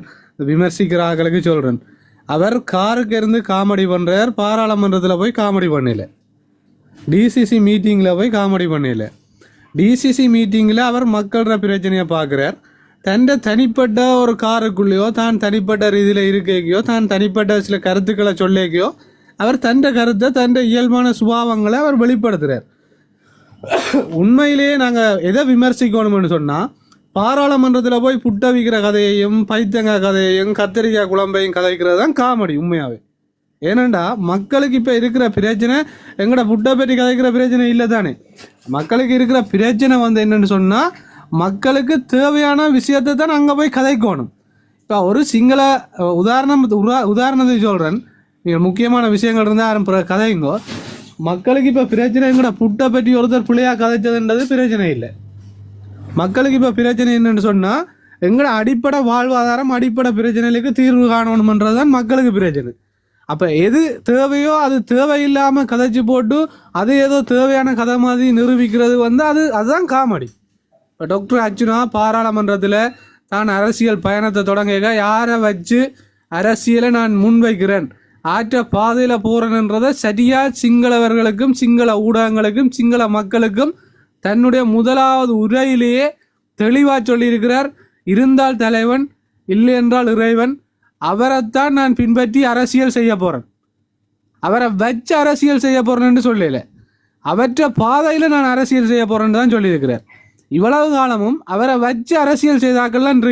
E: விமர்சிக்கிற ஆக்களுக்கு சொல்கிறேன், அவர் காருக்கு இருந்து காமெடி பண்ணுறார். பாராளுமன்றத்தில் போய் காமெடி பண்ணல, டிசிசி மீட்டிங்கில் போய் காமெடி பண்ணல. டிசிசி மீட்டிங்கில் அவர் மக்களோட பிரச்சனையை பார்க்குறார். தன் தனிப்பட்ட ஒரு காருக்குள்ளேயோ தான் தனிப்பட்ட ரீதியில் இருக்கையோ தான் தனிப்பட்ட சில கருத்துக்களை சொல்லிக்கையோ அவர் தன் கருத்தை தன் இயல்பான சுபாவங்களை அவர் வெளிப்படுத்துகிறார். உண்மையிலேயே நாங்கள் எதை விமர்சிக்கணும்னு சொன்னால், பாராளுமன்றத்தில் போய் புட்ட விற்கிற கதையையும் பைத்தங்காய் கதையையும் கத்திரிக்காய் குழம்பையும் கதைக்கிறது தான் காமெடி உண்மையாகவே. ஏனண்டா மக்களுக்கு இப்போ இருக்கிற பிரச்சனை எங்கட புட்டை பற்றி கதைக்கிற பிரச்சனை இல்லை தானே. மக்களுக்கு இருக்கிற பிரச்சனை வந்து என்னென்னு சொன்னால், மக்களுக்கு தேவையான விஷயத்தை தான் அங்கே போய் கதைக்கணும். இப்போ ஒரு சிங்கள உதாரணத்துக்கு சொல்கிறேன், நீங்கள் முக்கியமான விஷயங்கள் இருந்தால் யாரும் கதைங்கோ. மக்களுக்கு இப்போ பிரச்சனை எங்கட புட்டை பற்றி ஒருத்தர் பிள்ளையாக கதைச்சதுன்றது பிரச்சனை இல்லை. மக்களுக்கு இப்போ பிரச்சனை என்னென்னு சொன்னால், எங்களோட அடிப்படை வாழ்வாதாரம் அடிப்படை பிரச்சனைகளுக்கு தீர்வு காணணுமன்றது தான் மக்களுக்கு பிரச்சனை. அப்போ எது தேவையோ அது தேவையில்லாமல் கதைச்சி போட்டு அது ஏதோ தேவையான கதை மாதிரி நிரூபிக்கிறது வந்து அதுதான் காமெடி. இப்போ டாக்டர் அர்ஜுனா பாராளுமன்றத்தில் தான் அரசியல் பயணத்தை தொடங்க யாரை வச்சு அரசியலை நான் முன்வைக்கிறேன், ஆற்ற பாதையில் போகிறேன்றதை சரியாக சிங்களவர்களுக்கும் சிங்கள ஊடகங்களுக்கும் சிங்கள மக்களுக்கும் தன்னுடைய முதலாவது உரையிலேயே தெளிவாக சொல்லியிருக்கிறார். இருந்தால் தலைவன், இல்லை என்றால் இறைவன், அவரைத்தான் நான் பின்பற்றி அரசியல் செய்ய போகிறேன், அவரை வச்சு அரசியல் செய்ய போகிறேன்னு சொல்லல, அவற்ற பாதையில் நான் அரசியல் செய்ய போகிறேன்னு தான் சொல்லியிருக்கிறார். இவ்வளவு காலமும் அவரை வச்சு அரசியல் செய்தாக்கள்லாம்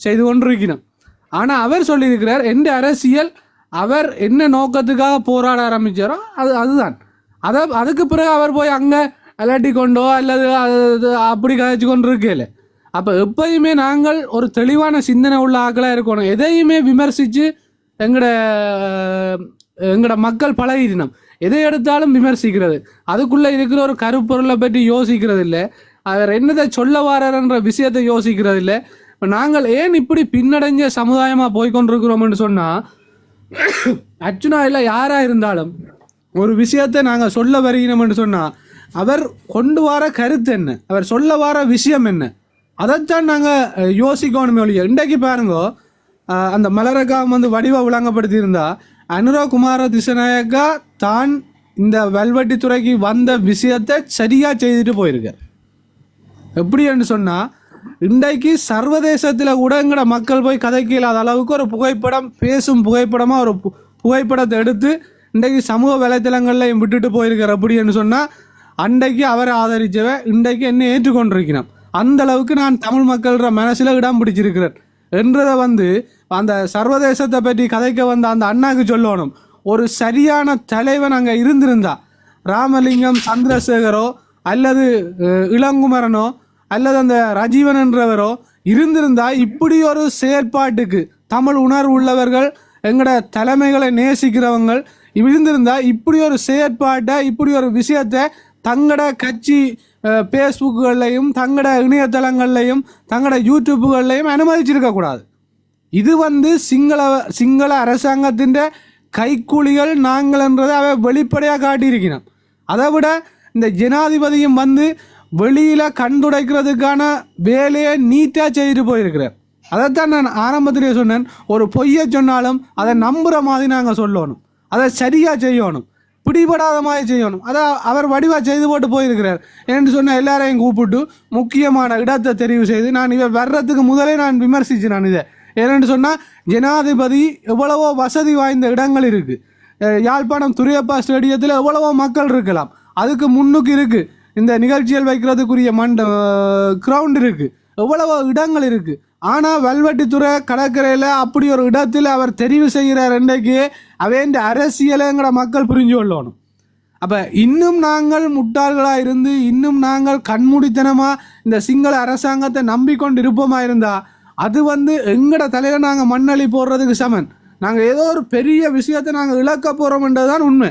E: செய்து கொண்டிருக்கணும். ஆனால் அவர் சொல்லியிருக்கிறார், எந்த அரசியல் அவர் என்ன நோக்கத்துக்காக போராட ஆரம்பித்தாரோ அதுதான். அதுக்கு பிறகு அவர் போய் அங்கே அலட்டி கொண்டோ அல்லது அப்படி கதைச்சு கொண்டு இருக்கல. அப்போ எப்பயுமே நாங்கள் ஒரு தெளிவான சிந்தனை உள்ள ஆக்களாக இருக்கணும். எதையுமே விமர்சித்து எங்களோட மக்கள் பழகிடணும். எதை எடுத்தாலும் விமர்சிக்கிறது, அதுக்குள்ளே இருக்கிற ஒரு கருப்பொருளை பற்றி யோசிக்கிறது இல்லை, அவர் என்னதை சொல்ல வாரன்ற விஷயத்தை யோசிக்கிறது இல்லை. இப்போ நாங்கள் ஏன் இப்படி பின்னடைஞ்ச சமுதாயமாக போய்கொண்டிருக்கிறோம்னு சொன்னால், அர்ஜுனா இல்லை யாராக இருந்தாலும் ஒரு விஷயத்தை நாங்கள் சொல்ல வருகிறோம்னு சொன்னால் அவர் கொண்டு வர கருத்து என்ன, அவர் சொல்ல வர விஷயம் என்ன, அதைத்தான் நாங்கள் யோசிக்கணுமே ஒழிய. இன்றைக்கு பாருங்கோ, அந்த மலரக்காம் வந்து வடிவ விளங்கப்படுத்தியிருந்தா அனுரா குமார திசநாயக்கா தான் இந்த வல்வெட்டித்துறைக்கு வந்த விஷயத்தை சரியாக செய்துட்டு போயிருக்கார். எப்படின்னு சொன்னால், இன்றைக்கு சர்வதேசத்தில் கூட எங்கட மக்கள் போய் கதைக்க இல்லாத அளவுக்கு ஒரு புகைப்படம், பேசும் புகைப்படமாக ஒரு புகைப்படத்தை எடுத்து இன்றைக்கு சமூக வலைத்தளங்கள்லையும் விட்டுட்டு போயிருக்கார். அப்படின்னு சொன்னால் அன்றைக்கு அவரை ஆதரித்தவ இன்றைக்கு என்ன ஏற்றுக்கொண்டிருக்கிறோம். அந்த அளவுக்கு நான் தமிழ் மக்கள்ற மனசில் இடம் பிடிச்சிருக்கிறேன் என்றதை வந்து அந்த சர்வதேசத்தை பற்றி கதைக்க வந்த அந்த அண்ணாக்கு சொல்லணும். ஒரு சரியான தலைவன் அங்கே இருந்திருந்தா, ராமலிங்கம் சந்திரசேகரோ அல்லது இளங்குமரனோ அல்லது அந்த ரஜீவன் என்றவரோ இருந்திருந்தா, இப்படி ஒரு செயற்பாட்டுக்கு தமிழ் உணர்வு உள்ளவர்கள் எங்களோட தலைமைகளை நேசிக்கிறவங்க இருந்திருந்தா, இப்படி ஒரு செயற்பாட்டை இப்படி ஒரு விஷயத்தை தங்களோட கட்சி ஃபேஸ்புக்குகள்லையும் தங்களோட இணையதளங்கள்லையும் தங்களோட யூடியூப்புகள்லையும் அனுமதிச்சிருக்கக்கூடாது. இது வந்து சிங்கள அரசாங்கத்தின் கைக்கூலிகள் நாங்கள் என்றதை அவை வெளிப்படையாக காட்டியிருக்கிறோம். அதை விட இந்த ஜனாதிபதியும் வந்து வெளியில் கண்டுடைக்கிறதுக்கான வேலையை நீட்டாக செய்துட்டு போயிருக்கிறார். அதைத்தான் நான் ஆரம்பத்திலே சொன்னேன், ஒரு பொய்யை சொன்னாலும் அதை நம்புகிற மாதிரி நாங்கள் சொல்லணும், அதை சரியாக செய்யணும், பிடிபடாத மாதிரி செய்யணும். அதை அவர் வடிவாக செய்து போட்டு போயிருக்கிறார். என்று சொன்ன எல்லாரையும் கூப்பிட்டு முக்கியமான இடத்தை தெரிவு செய்து, நான் இவர் வர்றதுக்கு முதலே நான் விமர்சித்தேன். நான் இதை ஏன்னு சொன்னால், ஜனாதிபதி எவ்வளவோ வசதி வாய்ந்த இடங்கள் இருக்குது. யாழ்ப்பாணம் துரியப்பா ஸ்டேடியத்தில் எவ்வளவோ மக்கள் இருக்கலாம், அதுக்கு முன்னுக்கு இருக்குது இந்த நிகழ்ச்சிகள் வைக்கிறதுக்குரிய கிரவுண்ட் இருக்குது, எவ்வளவோ இடங்கள் இருக்குது. ஆனால் வல்வெட்டித்துறை கடற்கரையில் அப்படி ஒரு இடத்தில் அவர் தெரிவு செய்கிறார். இன்றைக்கு அவேண்ட அரசியலைங்கிற மக்கள் புரிஞ்சு கொள்ளணும். அப்போ இன்னும் நாங்கள் முட்டாள்களாக இருந்து இன்னும் நாங்கள் கண்மூடித்தனமாக இந்த சிங்கள அரசாங்கத்தை நம்பிக்கொண்டு இருப்போமா இருந்தால், அது வந்து எங்களோட தலையில் நாங்கள் மண்ணளி போடுறதுக்கு சமன். நாங்கள் ஏதோ ஒரு பெரிய விஷயத்தை நாங்கள் இழக்க போகிறோம்ன்றது தான் உண்மை.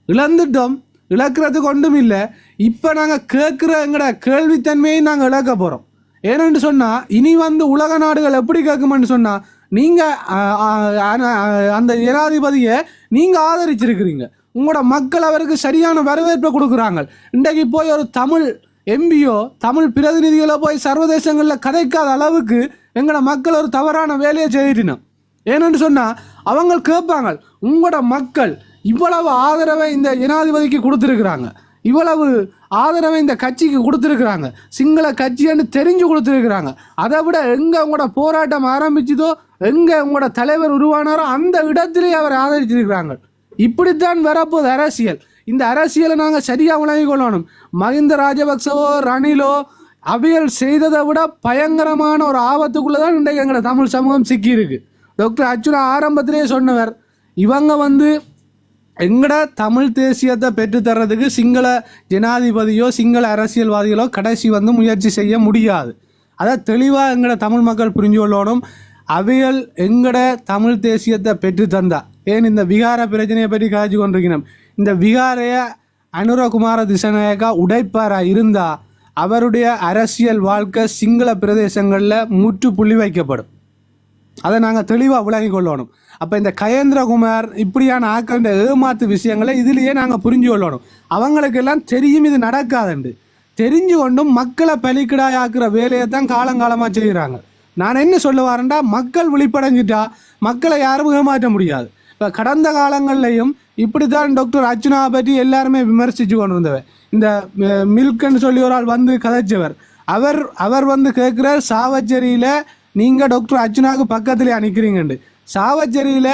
E: இழந்துட்டோம். இழக்கிறதுக்கு ஒன்றும் இல்லை. இப்போ நாங்கள் கேட்குற எங்களோட கேள்வித்தன்மையை நாங்கள் இழக்க போகிறோம். ஏன்னு சொன்னால் இனி வந்து உலக நாடுகள் எப்படி கேட்குமென்னு சொன்னால், நீங்கள் அந்த ஜனாதிபதியை நீங்கள் ஆதரிச்சிருக்கிறீங்க, உங்களோட மக்கள் அவருக்கு சரியான வரவேற்பை கொடுக்குறாங்க. இன்றைக்கு போய் ஒரு தமிழ் எம்பியோ தமிழ் பிரதிநிதிகளோ போய் சர்வதேசங்களில் கதைக்காத அளவுக்கு எங்களோட மக்கள் ஒரு தவறான வேலையை செய்தினோம். ஏன்னு சொன்னால் அவங்க கேட்பாங்க, உங்களோட மக்கள் இவ்வளவு ஆதரவை இந்த ஜனாதிபதிக்கு கொடுத்துருக்குறாங்க, இவ்வளவு ஆதரவை இந்த கட்சிக்கு கொடுத்துருக்குறாங்க, சிங்கள கட்சின்னு தெரிஞ்சு கொடுத்துருக்குறாங்க, அதை விட எங்கே உங்களோட போராட்டம் ஆரம்பிச்சதோ, எங்கே உங்களோட தலைவர் உருவானாரோ அந்த இடத்திலேயே அவர் ஆதரிச்சிருக்கிறாங்க. இப்படித்தான் வரப்போகுது அரசியல். இந்த அரசியலை நாங்கள் சரியாக விளங்கிக் கொள்ளணும். மஹிந்த ராஜபக்சவோ ரணிலோ அவைகள் செய்ததை விட பயங்கரமான ஒரு ஆபத்துக்குள்ளே தான் இன்றைக்கு எங்களை தமிழ் சமூகம் சிக்கியிருக்கு. டாக்டர் அர்ச்சுனா ஆரம்பத்திலே சொன்னவர், இவங்க வந்து எங்கட தமிழ் தேசியத்தை பெற்றுத்தர்றதுக்கு சிங்கள ஜனாதிபதியோ சிங்கள அரசியல்வாதிகளோ கடைசி வந்து முயற்சி செய்ய முடியாது. அதை தெளிவாக எங்கட தமிழ் மக்கள் புரிஞ்சு கொள்ளணும். அவைகள் எங்கட தமிழ் தேசியத்தை பெற்றுத்தந்தா, ஏன் இந்த விகார பிரச்சனையை பற்றி காய்ச்சி கொண்டிருக்கணும், இந்த விகாரைய அனுரகுமார திசநாயக்கா உடைப்பாராக இருந்தால் அவருடைய அரசியல் வாழ்க்கை சிங்கள பிரதேசங்களில் முற்றுப்புள்ளி வைக்கப்படும். அதை நாங்கள் தெளிவாக விளங்கிக் கொள்ளணும். அப்போ இந்த கயேந்திரகுமார் இப்படியான ஆக்கின்ற ஏமாத்து விஷயங்களை இதிலேயே நாங்கள் புரிஞ்சு கொள்ளணும். அவங்களுக்கெல்லாம் தெரியும் இது நடக்காதுண்டு, தெரிஞ்சு கொண்டும் மக்களை பலிக்கிடாயாக்குற வேலையை தான் காலங்காலமாக செய்கிறாங்க. நான் என்ன சொல்ல வரேன்டா, மக்கள் விழிப்படைஞ்சிட்டா மக்களை யாரும் ஏமாற்ற முடியாது. இப்போ கடந்த காலங்கள்லையும் இப்படி தான் டாக்டர் அர்ச்சுனாவை பற்றி எல்லாருமே விமர்சித்து கொண்டு இருந்தவர். இந்த மில்க்னு சொல்லி ஒரு ஆள் வந்து கதைச்சவர், அவர் வந்து கேட்குறார், சாவச்சேரியில் நீங்கள் டாக்டர் அர்ச்சுனாவுக்கு பக்கத்தில் நிற்கிறீங்கண்டு. சாவச்சேரியில்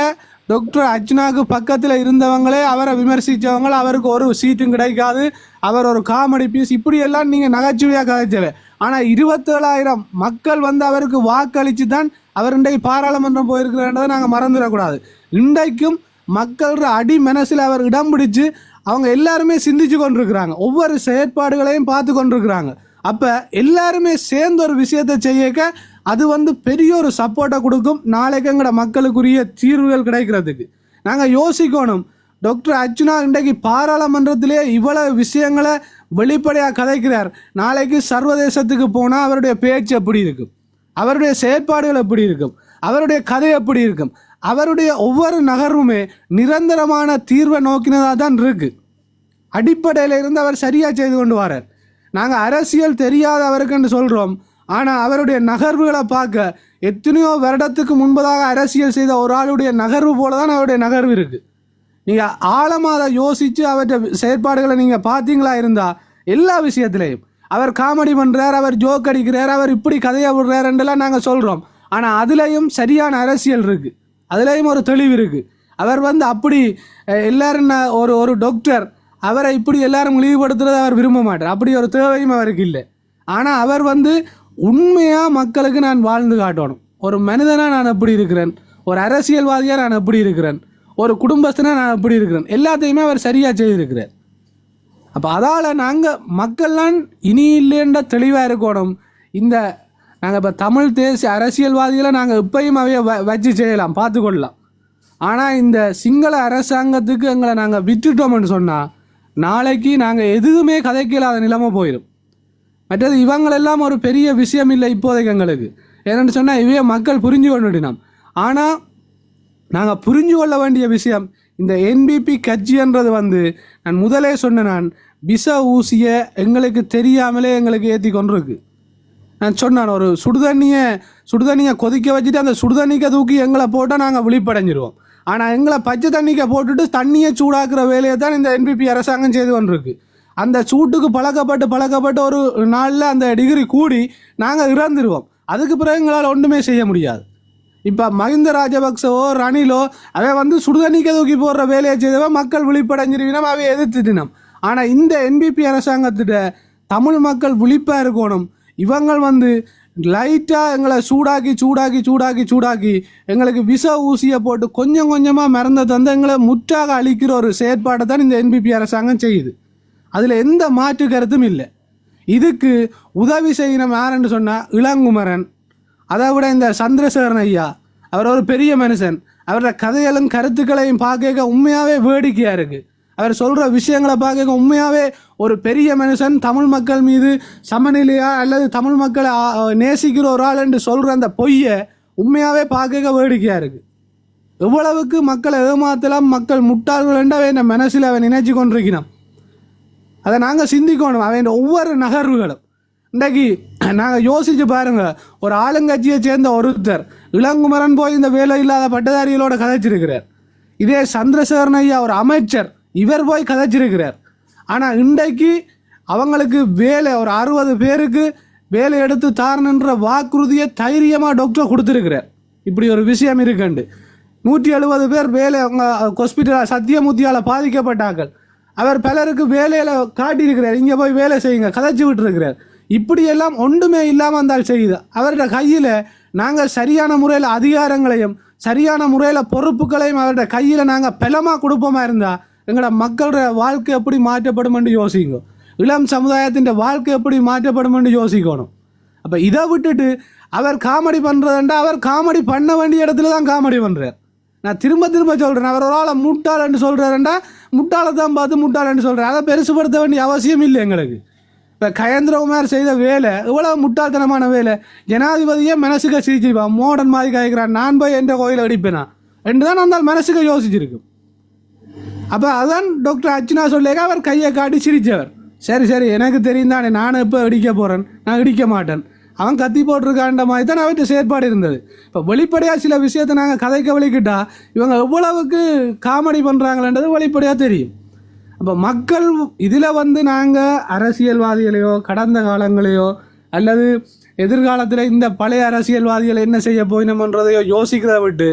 E: டாக்டர் அர்ச்சுனாவுக்கு பக்கத்தில் இருந்தவங்களே அவரை விமர்சித்தவங்கள அவருக்கு ஒரு சீட்டும் கிடைக்காது, அவர் ஒரு காமெடி பீஸ், இப்படியெல்லாம் நீங்கள் நகைச்சுவையாக கதைச்சவர். ஆனால் 27,000 மக்கள் வந்து அவருக்கு வாக்களித்து தான் அவர் இன்றைக்கு பாராளுமன்றம் போயிருக்கிறன்றதை நாங்கள் மறந்துடக்கூடாது. இன்றைக்கும் மக்களோட அடி மனசில் அவர் இடம் பிடிச்சு அவங்க எல்லாருமே சிந்திச்சு கொண்டிருக்கிறாங்க, ஒவ்வொரு செயற்பாடுகளையும் பார்த்து கொண்டிருக்கிறாங்க. அப்போ எல்லாருமே சேர்ந்து ஒரு விஷயத்தை செய்யக்க அது வந்து பெரிய ஒரு சப்போர்ட்டை கொடுக்கும். நாளைக்கு எங்களோட மக்களுக்குரிய தீர்வுகள் கிடைக்கிறதுக்கு நாங்கள் யோசிக்கணும். டாக்டர் அர்ச்சுனா இன்றைக்கு பாராளுமன்றத்திலே இவ்வளவு விஷயங்களை வெளிப்படையாக கதைக்கிறார். நாளைக்கு சர்வதேசத்துக்கு போனால் அவருடைய பேச்சு எப்படி இருக்கும், அவருடைய செயற்பாடுகள் எப்படி இருக்கும், அவருடைய கதை எப்படி இருக்கும், அவருடைய ஒவ்வொரு நகர்வுமே நிரந்தரமான தீர்வை நோக்கினதாக தான் இருக்குது. அடிப்படையில் இருந்து அவர் சரியாக செய்து கொண்டு வரார். நாங்கள் அரசியல் தெரியாத அவருக்குன்னு சொல்கிறோம், ஆனால் அவருடைய நகர்வுகளை பார்க்க எத்தனையோ வருடத்துக்கு முன்பதாக அரசியல் செய்த ஒரு ஆளுடைய நகர்வு போல தான் அவருடைய நகர்வு இருக்குது. நீங்கள் ஆழமாக யோசித்து அவற்றை செயற்பாடுகளை நீங்கள் பார்த்தீங்களா இருந்தால் எல்லா விஷயத்துலேயும் அவர் காமெடி பண்ணுறார், அவர் ஜோக் அடிக்கிறார், அவர் இப்படி கதையை விடுறாருன்றெல்லாம் நாங்கள் சொல்கிறோம். ஆனால் அதுலேயும் சரியான அரசியல் இருக்குது, அதுலேயும் ஒரு தெளிவு இருக்குது. அவர் வந்து அப்படி எல்லாரும் ஒரு டாக்டர் அவரை இப்படி எல்லாரும் இழிவுபடுத்துறதை அவர் விரும்ப மாட்டார், அப்படி ஒரு தேவையும் அவருக்கு இல்லை. ஆனால் அவர் வந்து உண்மையாக மக்களுக்கு நான் வாழ்ந்து காட்டணும், ஒரு மனிதனாக நான் எப்படி இருக்கிறேன், ஒரு அரசியல்வாதியாக நான் எப்படி இருக்கிறேன், ஒரு குடும்பத்தினா நான் எப்படி இருக்கிறேன், எல்லாத்தையுமே அவர் சரியாக செய்திருக்கிறார். அப்போ அதால் நாங்கள் மக்கள்லாம் இனி இல்லைன்ற தெளிவாக இருக்கணும். இந்த நாங்கள் இப்போ தமிழ் தேசிய அரசியல்வாதிகளை நாங்கள் இப்பையும் அவைய வச்சு செய்யலாம், பார்த்துக்கொள்ளலாம். ஆனால் இந்த சிங்கள அரசாங்கத்துக்கு எங்களை நாங்கள் விட்டுட்டோம்னு சொன்னால் நாளைக்கு நாங்கள் எதுவுமே கதைக்கலாத நிலைமை போயிடும். மற்றது இவங்களெல்லாம் ஒரு பெரிய விஷயம் இல்லை இப்போதைக்கு எங்களுக்கு. ஏன்னு சொன்னால் இவைய மக்கள் புரிஞ்சு கொண்டுடினோம். ஆனால் நாங்கள் புரிஞ்சு கொள்ள வேண்டிய விஷயம், இந்த என்பிபி கட்சின்றது வந்து நான் முதலே சொன்னேன், விஷ ஊசியை எங்களுக்கு தெரியாமலே எங்களுக்கு ஏற்றி கொண்டிருக்கு. நான் சொன்னான், ஒரு சுடுதண்ணியை கொதிக்க வச்சுட்டு அந்த சுடுதண்ணிக்கை தூக்கி எங்களை போட்டால் நாங்கள் விழிப்படைஞ்சிருவோம். ஆனால் எங்களை பச்சை தண்ணிக்கை போட்டுட்டு தண்ணியை சூடாக்குற வேலையை தான் இந்த என்பிபி அரசாங்கம் செய்து கொண்டிருக்கு. அந்த சூட்டுக்கு பழக்கப்பட்டு ஒரு நாளில் அந்த டிகிரி கூடி நாங்கள் இறந்துருவோம். அதுக்கு பிறகு எங்களால் ஒன்றுமே செய்ய முடியாது. இப்போ மஹிந்த ராஜபக்சவோ ரணிலோ அவை வந்து சுடுதண்ணிக்கை தூக்கி போடுற வேலையை செய்தவன் மக்கள் விழிப்படைஞ்சிருவினோம், அவை எதிர்த்துட்டினோம். ஆனால் இந்த என்பிபி அரசாங்கத்திட்ட தமிழ் மக்கள் விழிப்பாக இருக்கணும். இவங்கள் வந்து லைட்டாக எங்களை சூடாக்கி எங்களுக்கு விஷ ஊசியை போட்டு கொஞ்சம் கொஞ்சமாக மறந்த தந்து எங்களை முற்றாக அழிக்கிற ஒரு செயற்பாட்டை தான் இந்த என்பிபி அரசாங்கம் செய்யுது. அதில் எந்த மாற்று கருத்தும் இல்லை. இதுக்கு உதவி செய்யணும் யாருன்னு சொன்னால் இளங்குமரன், அதை விட இந்த சந்திரசேகரன் ஐயா, அவர் ஒரு பெரிய மனுஷன், அவரோட கதைகளும் கருத்துக்களையும் பார்க்க உண்மையாகவே வேடிக்கையாக இருக்குது. அவர் சொல்கிற விஷயங்களை பார்க்க உண்மையாகவே ஒரு பெரிய மனுஷன் தமிழ் மக்கள் மீது சமநிலையா அல்லது தமிழ் மக்களை நேசிக்கிற ஒரு ஆள் என்று சொல்கிற அந்த பொய்யை உண்மையாகவே பார்க்க வேடிக்கையாக இருக்குது. எவ்வளவுக்கு மக்களை ஏமாத்தலாம், மக்கள் முட்டாள்கள் என்று அவன் மனசில் அவன் நினைச்சு கொண்டிருக்கணும். அதை நாங்கள் சிந்திக்கணும். அவன் ஒவ்வொரு நகர்வுகளும் இன்றைக்கு நாங்கள் யோசித்து பாருங்கள். ஒரு ஆளுங்கட்சியை சேர்ந்த ஒருத்தர் இளங்குமரன் போய் இந்த வேலை இல்லாத பட்டதாரிகளோட கதைச்சிருக்கிறார். இதே சந்திரசேகரன் ஐயா ஒரு அமைச்சர், இவர் போய் கதைச்சிருக்கிறார். ஆனால் இன்றைக்கு அவங்களுக்கு வேலை ஒரு 60 பேருக்கு வேலை எடுத்து தாரணுன்ற வாக்குறுதியை தைரியமாக டாக்டர் கொடுத்துருக்கிறார். இப்படி ஒரு விஷயம் இருக்குண்டு. 170 பேர் வேலை அவங்க ஹாஸ்பிட்டல் சத்தியமூர்த்தியால் பாதிக்கப்பட்டார்கள். அவர் பலருக்கு வேலையில் காட்டியிருக்கிறார், இங்கே போய் வேலை செய்யுங்க கதைச்சி விட்டுருக்கிறார். இப்படியெல்லாம் ஒன்றுமே இல்லாமல் இருந்தால் செய்யுது. அவருடைய கையில் நாங்கள் சரியான முறையில் அதிகாரங்களையும் சரியான முறையில் பொறுப்புகளையும் அவருடைய கையில் நாங்கள் பலமாக கொடுப்போமா இருந்தால் எங்களோட மக்களோட வாழ்க்கை எப்படி மாற்றப்படும் என்று யோசிங்க. இளம் சமுதாயத்தின் வாழ்க்கை எப்படி மாற்றப்படும் என்று யோசிக்கணும். அப்போ இதை விட்டுட்டு அவர் காமெடி பண்ணுறதுண்டா அவர் காமெடி பண்ண வேண்டிய இடத்துல தான் காமெடி பண்ணுறார். நான் திரும்ப சொல்கிறேன், அவர் ஒரு ஆளை முட்டாளன்னு சொல்கிறாருண்டா முட்டாளை தான் பார்த்து முட்டாளன்னு சொல்கிறார். அதை பெருசுப்படுத்த வேண்டிய அவசியம் இல்லை எங்களுக்கு. இப்போ கயேந்திரகுமார் செய்த வேலை இவ்வளோ முட்டாள்தனமான வேலை. ஜனாதிபதியே மனசுக்கு சிரிச்சிருப்பான், மோடன் மாதிரி காய்க்கிறான், நான் போய் என்ற கோயிலை அடிப்பேனா என்று தான் அந்த மனசுக்கு யோசிச்சிருக்கு. அப்போ அதான் டாக்டர் அர்ச்சனா சொல்லிக்க அவர் கையை காட்டி சிரித்தவர். சரி எனக்கு தெரியும் தானே, நானும் இப்போ இடிக்க போகிறேன், நான் இடிக்க மாட்டேன், அவன் கத்தி போட்டிருக்கான்ற மாதிரி தான் அவர்கிட்ட செயற்பாடு இருந்தது. இப்போ வெளிப்படையாக சில விஷயத்தை நாங்கள் கதைக்க வலிக்கிட்டா இவங்க எவ்வளவுக்கு காமெடி பண்ணுறாங்களன்றது வெளிப்படையாக தெரியும். அப்போ மக்கள் இதில் நாங்கள் அரசியல்வாதிகளையோ கடந்த காலங்களையோ அல்லது எதிர்காலத்தில் இந்த பழைய அரசியல்வாதிகள் என்ன செய்ய போயினோம்ன்றதையோ யோசிக்கிறத விட்டு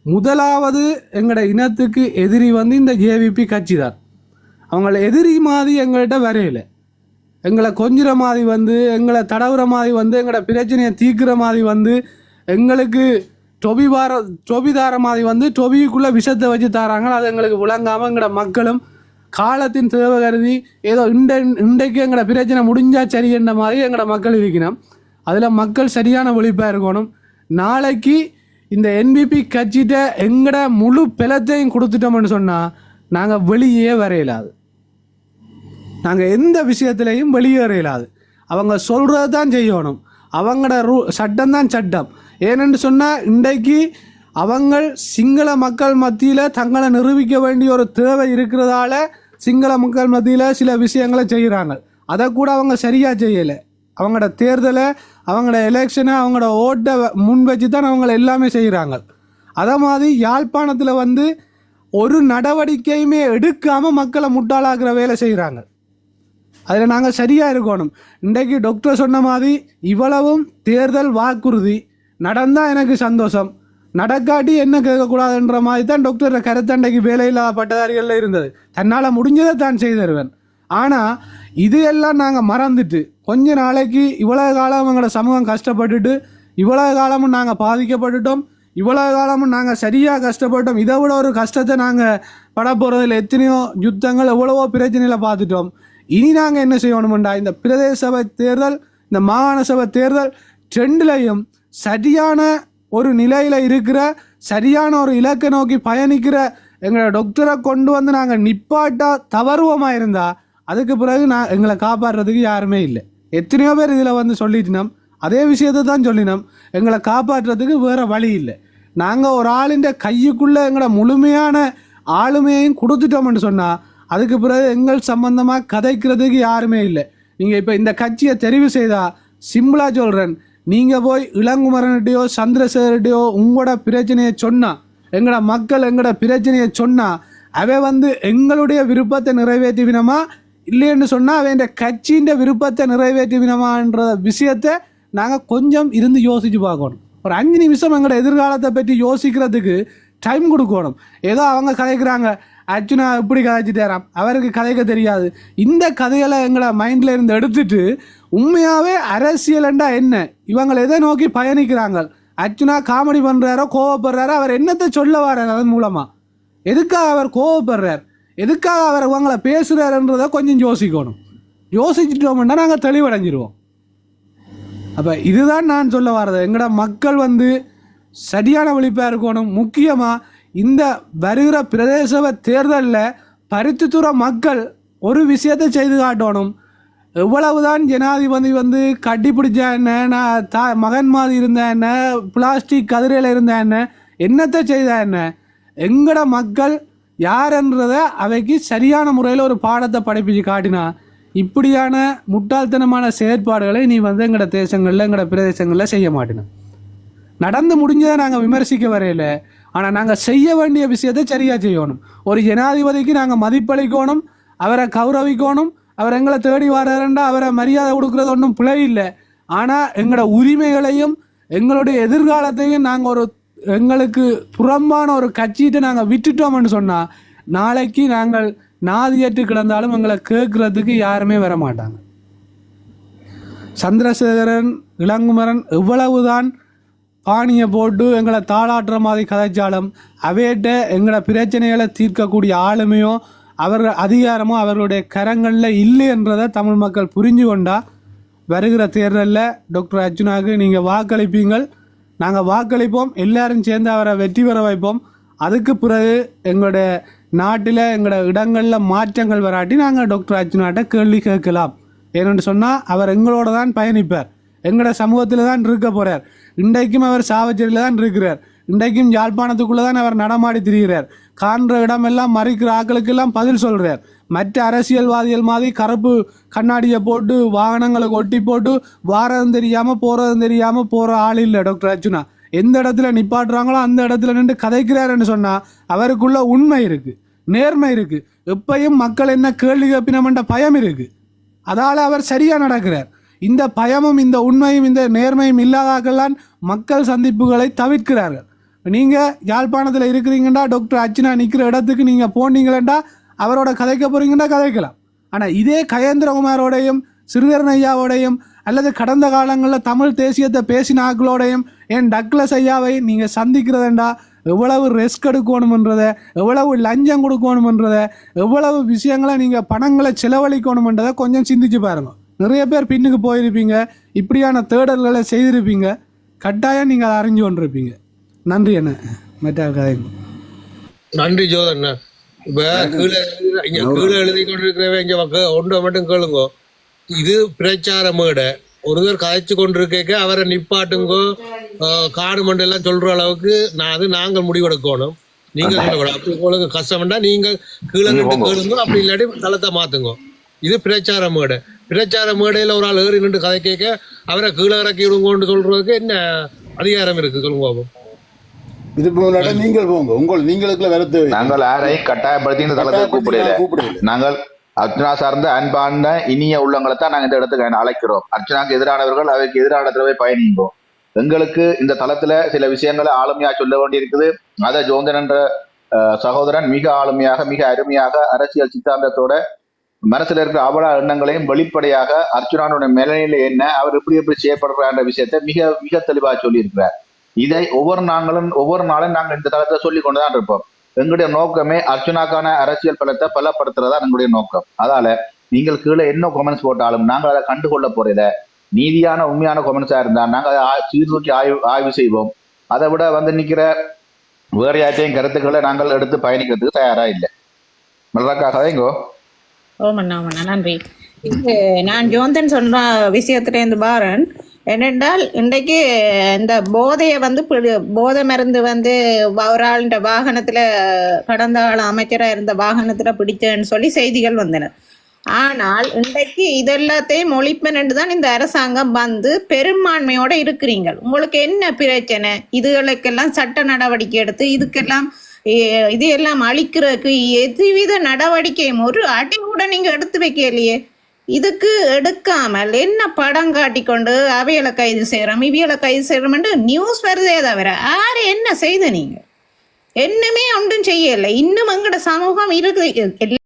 E: முதலாவது எங்களோட இனத்துக்கு எதிரி இந்த ஜேவிபி கட்சி தான். அவங்கள எதிரி மாதிரி எங்கள்கிட்ட வரையில, எங்களை கொஞ்சிற மாதிரி எங்களை தடவுற மாதிரி எங்களோட பிரச்சனையை தீர்க்கிற மாதிரி எங்களுக்கு டொபிதார மாதிரி டொபிக்குள்ளே விஷத்தை வச்சு தராங்க. அது எங்களுக்கு விளங்காமல் எங்களோட மக்களும் காலத்தின் தேவை கருதி ஏதோ இன்றைக்கு எங்களோட பிரச்சனை முடிஞ்சா சரி என்ற மாதிரி எங்களோட மக்கள் இருக்கணும். அதில் மக்கள் சரியான விழிப்பாக இருக்கணும். நாளைக்கு இந்த என்பிபி கட்சிகிட்ட எங்கட முழு பலத்தையும் கொடுத்துட்டோம்னு சொன்னால் நாங்கள் வெளியே வரையலாது, நாங்கள் எந்த விஷயத்துலையும் வெளியே வரையலாது. அவங்க சொல்கிறது தான் செய்யணும், அவங்களோட சட்டம் தான் சட்டம். ஏனென்று சொன்னால் இன்றைக்கு அவங்கள் சிங்கள மக்கள் மத்தியில் தங்களை நிரூபிக்க வேண்டிய ஒரு தேவை இருக்கிறதால சிங்கள மக்கள் மத்தியில் சில விஷயங்களை செய்கிறாங்க. அதை கூட அவங்க சரியாக செய்யலை. அவங்களோட தேர்தலை அவங்களோட எலெக்ஷனை அவங்களோட ஓட்டை முன் வச்சு தான் அவங்கள எல்லாமே செய்கிறாங்க. அதை மாதிரி யாழ்ப்பாணத்தில் ஒரு நடவடிக்கையுமே எடுக்காமல் மக்களை முட்டாளாக்குற வேலை செய்கிறாங்க. அதில் நாங்கள் சரியாக இருக்கணும். இன்றைக்கு டாக்டர் சொன்ன மாதிரி இவ்வளவும் தேர்தல் வாக்குறுதி நடந்தால் எனக்கு சந்தோஷம், நடக்காட்டி என்ன கேட்கக்கூடாதுன்ற மாதிரி தான் டாக்டர் கருத்தண்டைக்கு வேலையில்லாத பட்டதாரிகளில் இருந்தது. தன்னால் முடிஞ்சதை தான் செய்து தருவேன். ஆனால் இது எல்லாம் நாங்கள் மறந்துட்டு கொஞ்ச நாளைக்கு இவ்வளவு காலம் எங்களோட சமூகம் கஷ்டப்பட்டுட்டு இவ்வளவு காலமும் நாங்கள் பாதிக்கப்பட்டுட்டோம், இவ்வளவு காலமும் நாங்கள் சரியாக கஷ்டப்பட்டோம். இதை விட ஒரு கஷ்டத்தை நாங்கள் பட போகிறதில் எத்தனையோ யுத்தங்கள் எவ்வளவோ பிரச்சனையில் பார்த்துட்டோம். இனி நாங்கள் என்ன செய்யணுமெண்டா இந்த பிரதேச சபை தேர்தல் இந்த மாகாண சபை தேர்தல் ரெண்டுலையும் சரியான ஒரு நிலையில் இருக்கிற சரியான ஒரு இலக்கை நோக்கி பயணிக்கிற எங்களோட டாக்டரை கொண்டு நாங்கள் நிப்பாட்டா தவறுவமாக இருந்தால் அதுக்கு பிறகு எங்களை காப்பாற்றுறதுக்கு யாருமே இல்லை. எத்தனையோ பேர் இதில் சொல்லிட்டினோம், அதே விஷயத்தை தான் சொல்லினோம். எங்களை காப்பாற்றுறதுக்கு வேறு வழி இல்லை. நாங்கள் ஒரு ஆளின் கையுக்குள்ளே எங்களோட முழுமையான ஆளுமையையும் கொடுத்துட்டோம்னு சொன்னால் அதுக்கு பிறகு எங்கள் சம்பந்தமாக கதைக்கிறதுக்கு யாருமே இல்லை. நீங்கள் இப்போ இந்த கட்சியை தெரிவு செய்தால் சிம்பிளாக சொல்கிறேன், நீங்கள் போய் இளங்குமரன்கிட்டையோ சந்திரசேகர்கிட்டையோ உங்களோட பிரச்சனையை சொன்னால் எங்களோட மக்கள் எங்களோட பிரச்சனையை சொன்னால் அவன் எங்களுடைய விருப்பத்தை நிறைவேற்றிவினமா இல்லைன்னு சொன்னால் அவன் கட்சியின் விருப்பத்தை நிறைவேற்றிவினமான்ற விஷயத்தை நாங்கள் கொஞ்சம் இருந்து யோசித்து பார்க்கணும். ஒரு 5 நிமிஷம் எங்களோட எதிர்காலத்தை பற்றி யோசிக்கிறதுக்கு டைம் கொடுக்கணும். ஏதோ அவங்க கதைக்கிறாங்க, அர்ச்சுனா இப்படி கதைச்சிட்டாராம், அவருக்கு கதைக்க தெரியாது, இந்த கதைகளை எங்களை மைண்டில் இருந்து எடுத்துட்டு உண்மையாகவே அரசியல்ண்டா என்ன, இவங்களை எதை நோக்கி பயணிக்கிறாங்க, அர்ச்சுனா காமெடி பண்ணுறாரோ கோவப்படுறாரோ, அவர் என்னத்தை சொல்ல வர்றார், அதன் மூலமாக எதுக்காக அவர் கோவப்படுறார், எதுக்காக அவர் இவங்களை பேசுகிறாருன்றதை கொஞ்சம் யோசிக்கணும். யோசிச்சுட்டோம்னா நாங்கள் தெளிவடைஞ்சிருவோம். அப்போ இதுதான் நான் சொல்ல வர்றது. எங்களோட மக்கள் சரியான விழிப்பாக இருக்கணும். முக்கியமாக இந்த வருகிற பிரதேச தேர்தலில் பருத்தித்துற மக்கள் ஒரு விஷயத்தை செய்து காட்டணும். எவ்வளவுதான் ஜனாதிபதி வந்து கட்டி பிடிச்சா என்ன, மகன் மாதிரி இருந்தா என்ன, பிளாஸ்டிக் கதிரையில் இருந்தா என்ன, என்னத்தை செய்தா என்ன, எங்கட மக்கள் யாருன்றதை அவைக்கு சரியான முறையில் ஒரு பாடத்தை படிப்பிச்சு காட்டினா இப்படியான முட்டாள்தனமான செயற்பாடுகளை நீ வந்து எங்கட தேசங்களில் எங்கட பிரதேசங்களில் செய்ய மாட்டினோம். நடந்து முடிஞ்சதை நாங்கள் விமர்சிக்க வரையில, ஆனால் நாங்கள் செய்ய வேண்டிய விஷயத்தை சரியாக செய்யணும். ஒரு ஜனாதிபதிக்கு நாங்கள் மதிப்பளிக்கணும், அவரை கௌரவிக்கணும், அவர் எங்களை தேடி வர்றாருண்டா அவரை மரியாதை கொடுக்குறது ஒன்றும் பிழை இல்லை. ஆனால் எங்களோட உரிமைகளையும் எங்களுடைய எதிர்காலத்தையும் நாங்கள் ஒரு எங்களுக்கு புறம்பான ஒரு கட்சியிட்ட நாங்கள் விட்டுட்டோம்னு சொன்னால் நாளைக்கு நாங்கள் நாதியற்று கிடந்தாலும் எங்களை கேட்குறதுக்கு யாருமே வர மாட்டாங்க. சந்திரசேகரன், இளங்குமரன் எவ்வளவுதான் பாணியை போட்டு எங்களை தாளாட்டுற மாதிரி கதைச்சாலும் அவையிட்ட எங்களோட பிரச்சனைகளை தீர்க்கக்கூடிய ஆளுமையோ அவர்கள் அதிகாரமோ அவர்களுடைய கரங்களில் இல்லை என்றதை தமிழ் மக்கள் புரிஞ்சு கொண்டா வருகிற தேர்தலில் டாக்டர் அர்ச்சுனாவுக்கு நீங்கள் வாக்களிப்பீங்கள். நாங்கள் வாக்களிப்போம், எல்லாரும் சேர்ந்து அவரை வெற்றி பெற வைப்போம். அதுக்கு பிறகு எங்களுடைய நாட்டில் எங்களோட இடங்களில் மாற்றங்கள் வராட்டி நாங்கள் டாக்டர் அர்ச்சுனாட்ட கேள்வி கேட்கலாம். ஏன்னு சொன்னால் அவர் எங்களோட தான் பயணிப்பார், எங்களோட சமூகத்தில் தான் இருக்க போகிறார். இன்றைக்கும் அவர் சாவச்சேரியில் தான் இருக்கிறார், இன்றைக்கும் யாழ்ப்பாணத்துக்குள்ளே தான் அவர் நடமாடி திரிகிறார். காண்ற இடமெல்லாம் மறைக்கிற ஆக்களுக்கெல்லாம் பதில் சொல்கிறார். மற்ற அரசியல்வாதிகள் மாதிரி கருப்பு கண்ணாடியை போட்டு வாகனங்களுக்கு ஒட்டி போட்டு வாரதும் தெரியாமல் போகிற ஆள் இல்லை டாக்டர் அர்ச்சுனா. எந்த இடத்துல நிப்பாட்டுறாங்களோ அந்த இடத்துல நின்று கதைக்கிறாருன்னு சொன்னால் அவருக்குள்ள உண்மை இருக்குது, நேர்மை இருக்குது, எப்பையும் மக்கள் என்ன கேள்வி கேட்பினமென்ற பயம் இருக்குது. அதால் அவர் சரியாக நடக்கிறார். இந்த பயமும் இந்த உண்மையும் இந்த நேர்மையும் இல்லாதாக்கெல்லாம் மக்கள் சந்திப்புகளை தவிர்க்கிறார்கள். நீங்கள் யாழ்ப்பாணத்தில் இருக்கிறீங்கண்டா டாக்டர் அர்ச்சுனா நிற்கிற இடத்துக்கு நீங்கள் போனீங்களா அவரோட கதைக்க போகிறீங்கன்னா கதைக்கலாம். ஆனால் இதே கயேந்திரகுமாரோடையும் சிறிதரன் ஐயாவோடையும் அல்லது கடந்த காலங்களில் தமிழ் தேசியத்தை பேசின ஆக்களோடையும் என் டக்ளஸ் ஐயாவை நீங்கள் சந்திக்கிறதுண்டா எவ்வளவு ரெஸ்க் எடுக்கணுமன்றதை, எவ்வளவு லஞ்சம் கொடுக்கணுமன்றதை, எவ்வளவு விஷயங்களை நீங்கள் பணங்களை செலவழிக்கணுமன்றதை கொஞ்சம் சிந்திச்சு பாருங்க. நிறைய பேர் பின்னுக்கு போயிருப்பீங்க, இப்படியான தேடல்களை செய்திருப்பீங்க, கட்டாயம் நீங்கள் அதை அறிஞ்சு கொண்டிருப்பீங்க. நன்றி என்ன மற்ற கதை.
F: நன்றி ஜோதண்ணா. இப்போ கீழே எழுதி கொண்டிருக்கிறவங்க இங்கே ஒன்றை மட்டும் கேளுங்கோ. இது பிரச்சார மேடை. ஒருவர் கதைச்சு கொண்டிருக்க அவரை நிப்பாட்டுங்கோ காடு மண்டெல்லாம் சொல்ற அளவுக்கு நாங்கள் முடிவெடுக்கணும். நீங்க சொல்லக்கூடாது. அப்படி உங்களுக்கு கஷ்டம்டா நீங்கள் கீழே நின்று கேளுங்க, அப்படி இல்லாட்டி தளத்தை மாத்துங்க. இது பிரச்சார மேடை. பிரச்சார மேடையில ஒரு ஆள் ஏறி நின்று கதை கேட்க அவரை கீழே இறக்கி விடுங்கன்னு சொல்றதுக்கு என்ன அதிகாரம் இருக்கு சொல்லுங்க.
J: இது நீங்கள் போங்க, நீங்களுக்குள்ள வேற தேவை.
D: நாங்கள் யாரையும் கட்டாயப்படுத்தி இந்த தளத்தை கூப்பிடல. நாங்கள் அர்ச்சனா சார்ந்த அன்பான இனிய உள்ளங்களை தான் நாங்கள் இந்த இடத்துக்கு அழைக்கிறோம். அர்ச்சனாக்கு எதிரானவர்கள் அவைக்கு எதிரான இடத்துல பயணிப்போம். எங்களுக்கு இந்த தளத்துல சில விஷயங்களை ஆளுமையா சொல்ல வேண்டி இருக்குது. அதை ஜோந்தன் என்ற சகோதரன் மிக ஆளுமையாக மிக அருமையாக அரசியல் சித்தாந்தத்தோட மனசுல இருக்கிற அவல எண்ணங்களையும் வெளிப்படையாக அர்ச்சனானுடைய மேலையில என்ன அவர் எப்படி செய்யப்படுற விஷயத்த மிக மிக தெளிவாக சொல்லி இருக்கிறார். இதை ஒவ்வொரு நாளும் நாங்கள் இந்த தளத்தை சொல்லி கொண்டுதான் இருப்போம். எங்களுடைய நோக்கமே அர்ச்சனாக்கான அரசியல் பலத்தை பலப்படுத்துறதா எங்களுடைய நோக்கம். அதால நீங்கள் கீழே என்ன கமெண்ட்ஸ் போட்டாலும் நாங்கள் அதை கண்டுகொள்ள போறதில்ல. நீதியான உண்மையான கமெண்ட்ஸா இருந்தா நாங்கள் அதை சீர்தூக்கி ஆய்வு செய்வோம். அதை விட நிக்கிற வேற யாற்றையும் கருத்துக்களை நாங்கள் எடுத்து பயணிக்கிறதுக்கு தயாரா இல்லை. நல்லதாக்கா கதைங்கோ.
I: ஓமண்ணா நன்றி. நான் ஜோந்தன் சொன்ன விஷயத்திலேருந்து பாரன் என்னென்றால் இன்றைக்கு இந்த போதையை போதை மருந்து ஒரு ஆளுன்ற வாகனத்தில் கடந்த கால அமைச்சராக இருந்த வாகனத்தில் பிடிச்சேன்னு சொல்லி செய்திகள் வந்தன. ஆனால் இன்றைக்கு இதெல்லாத்தையும் ஒழிப்பென்று தான் இந்த அரசாங்கம் பெரும்பான்மையோடு இருக்கிறீங்க. உங்களுக்கு என்ன பிரச்சனை? இதுகளுக்கெல்லாம் சட்ட நடவடிக்கை எடுத்து இதையெல்லாம் அழிக்கிறதுக்கு எதுவித நடவடிக்கையும் ஒரு அடி கூட நீங்கள் எடுத்து வைக்கலையே. இதுக்கு எடுக்காமல் என்ன படம் காட்டிக்கொண்டு அவைகளை கைது செய்கிறோம் இவைகளை கைது செய்கிறோம்னு நியூஸ் வருதே தவிர யாரு என்ன செய்த? நீங்கள் என்னமே ஒன்றும் செய்யலை. இன்னும் எங்களோட சமூகம் இருக்குது.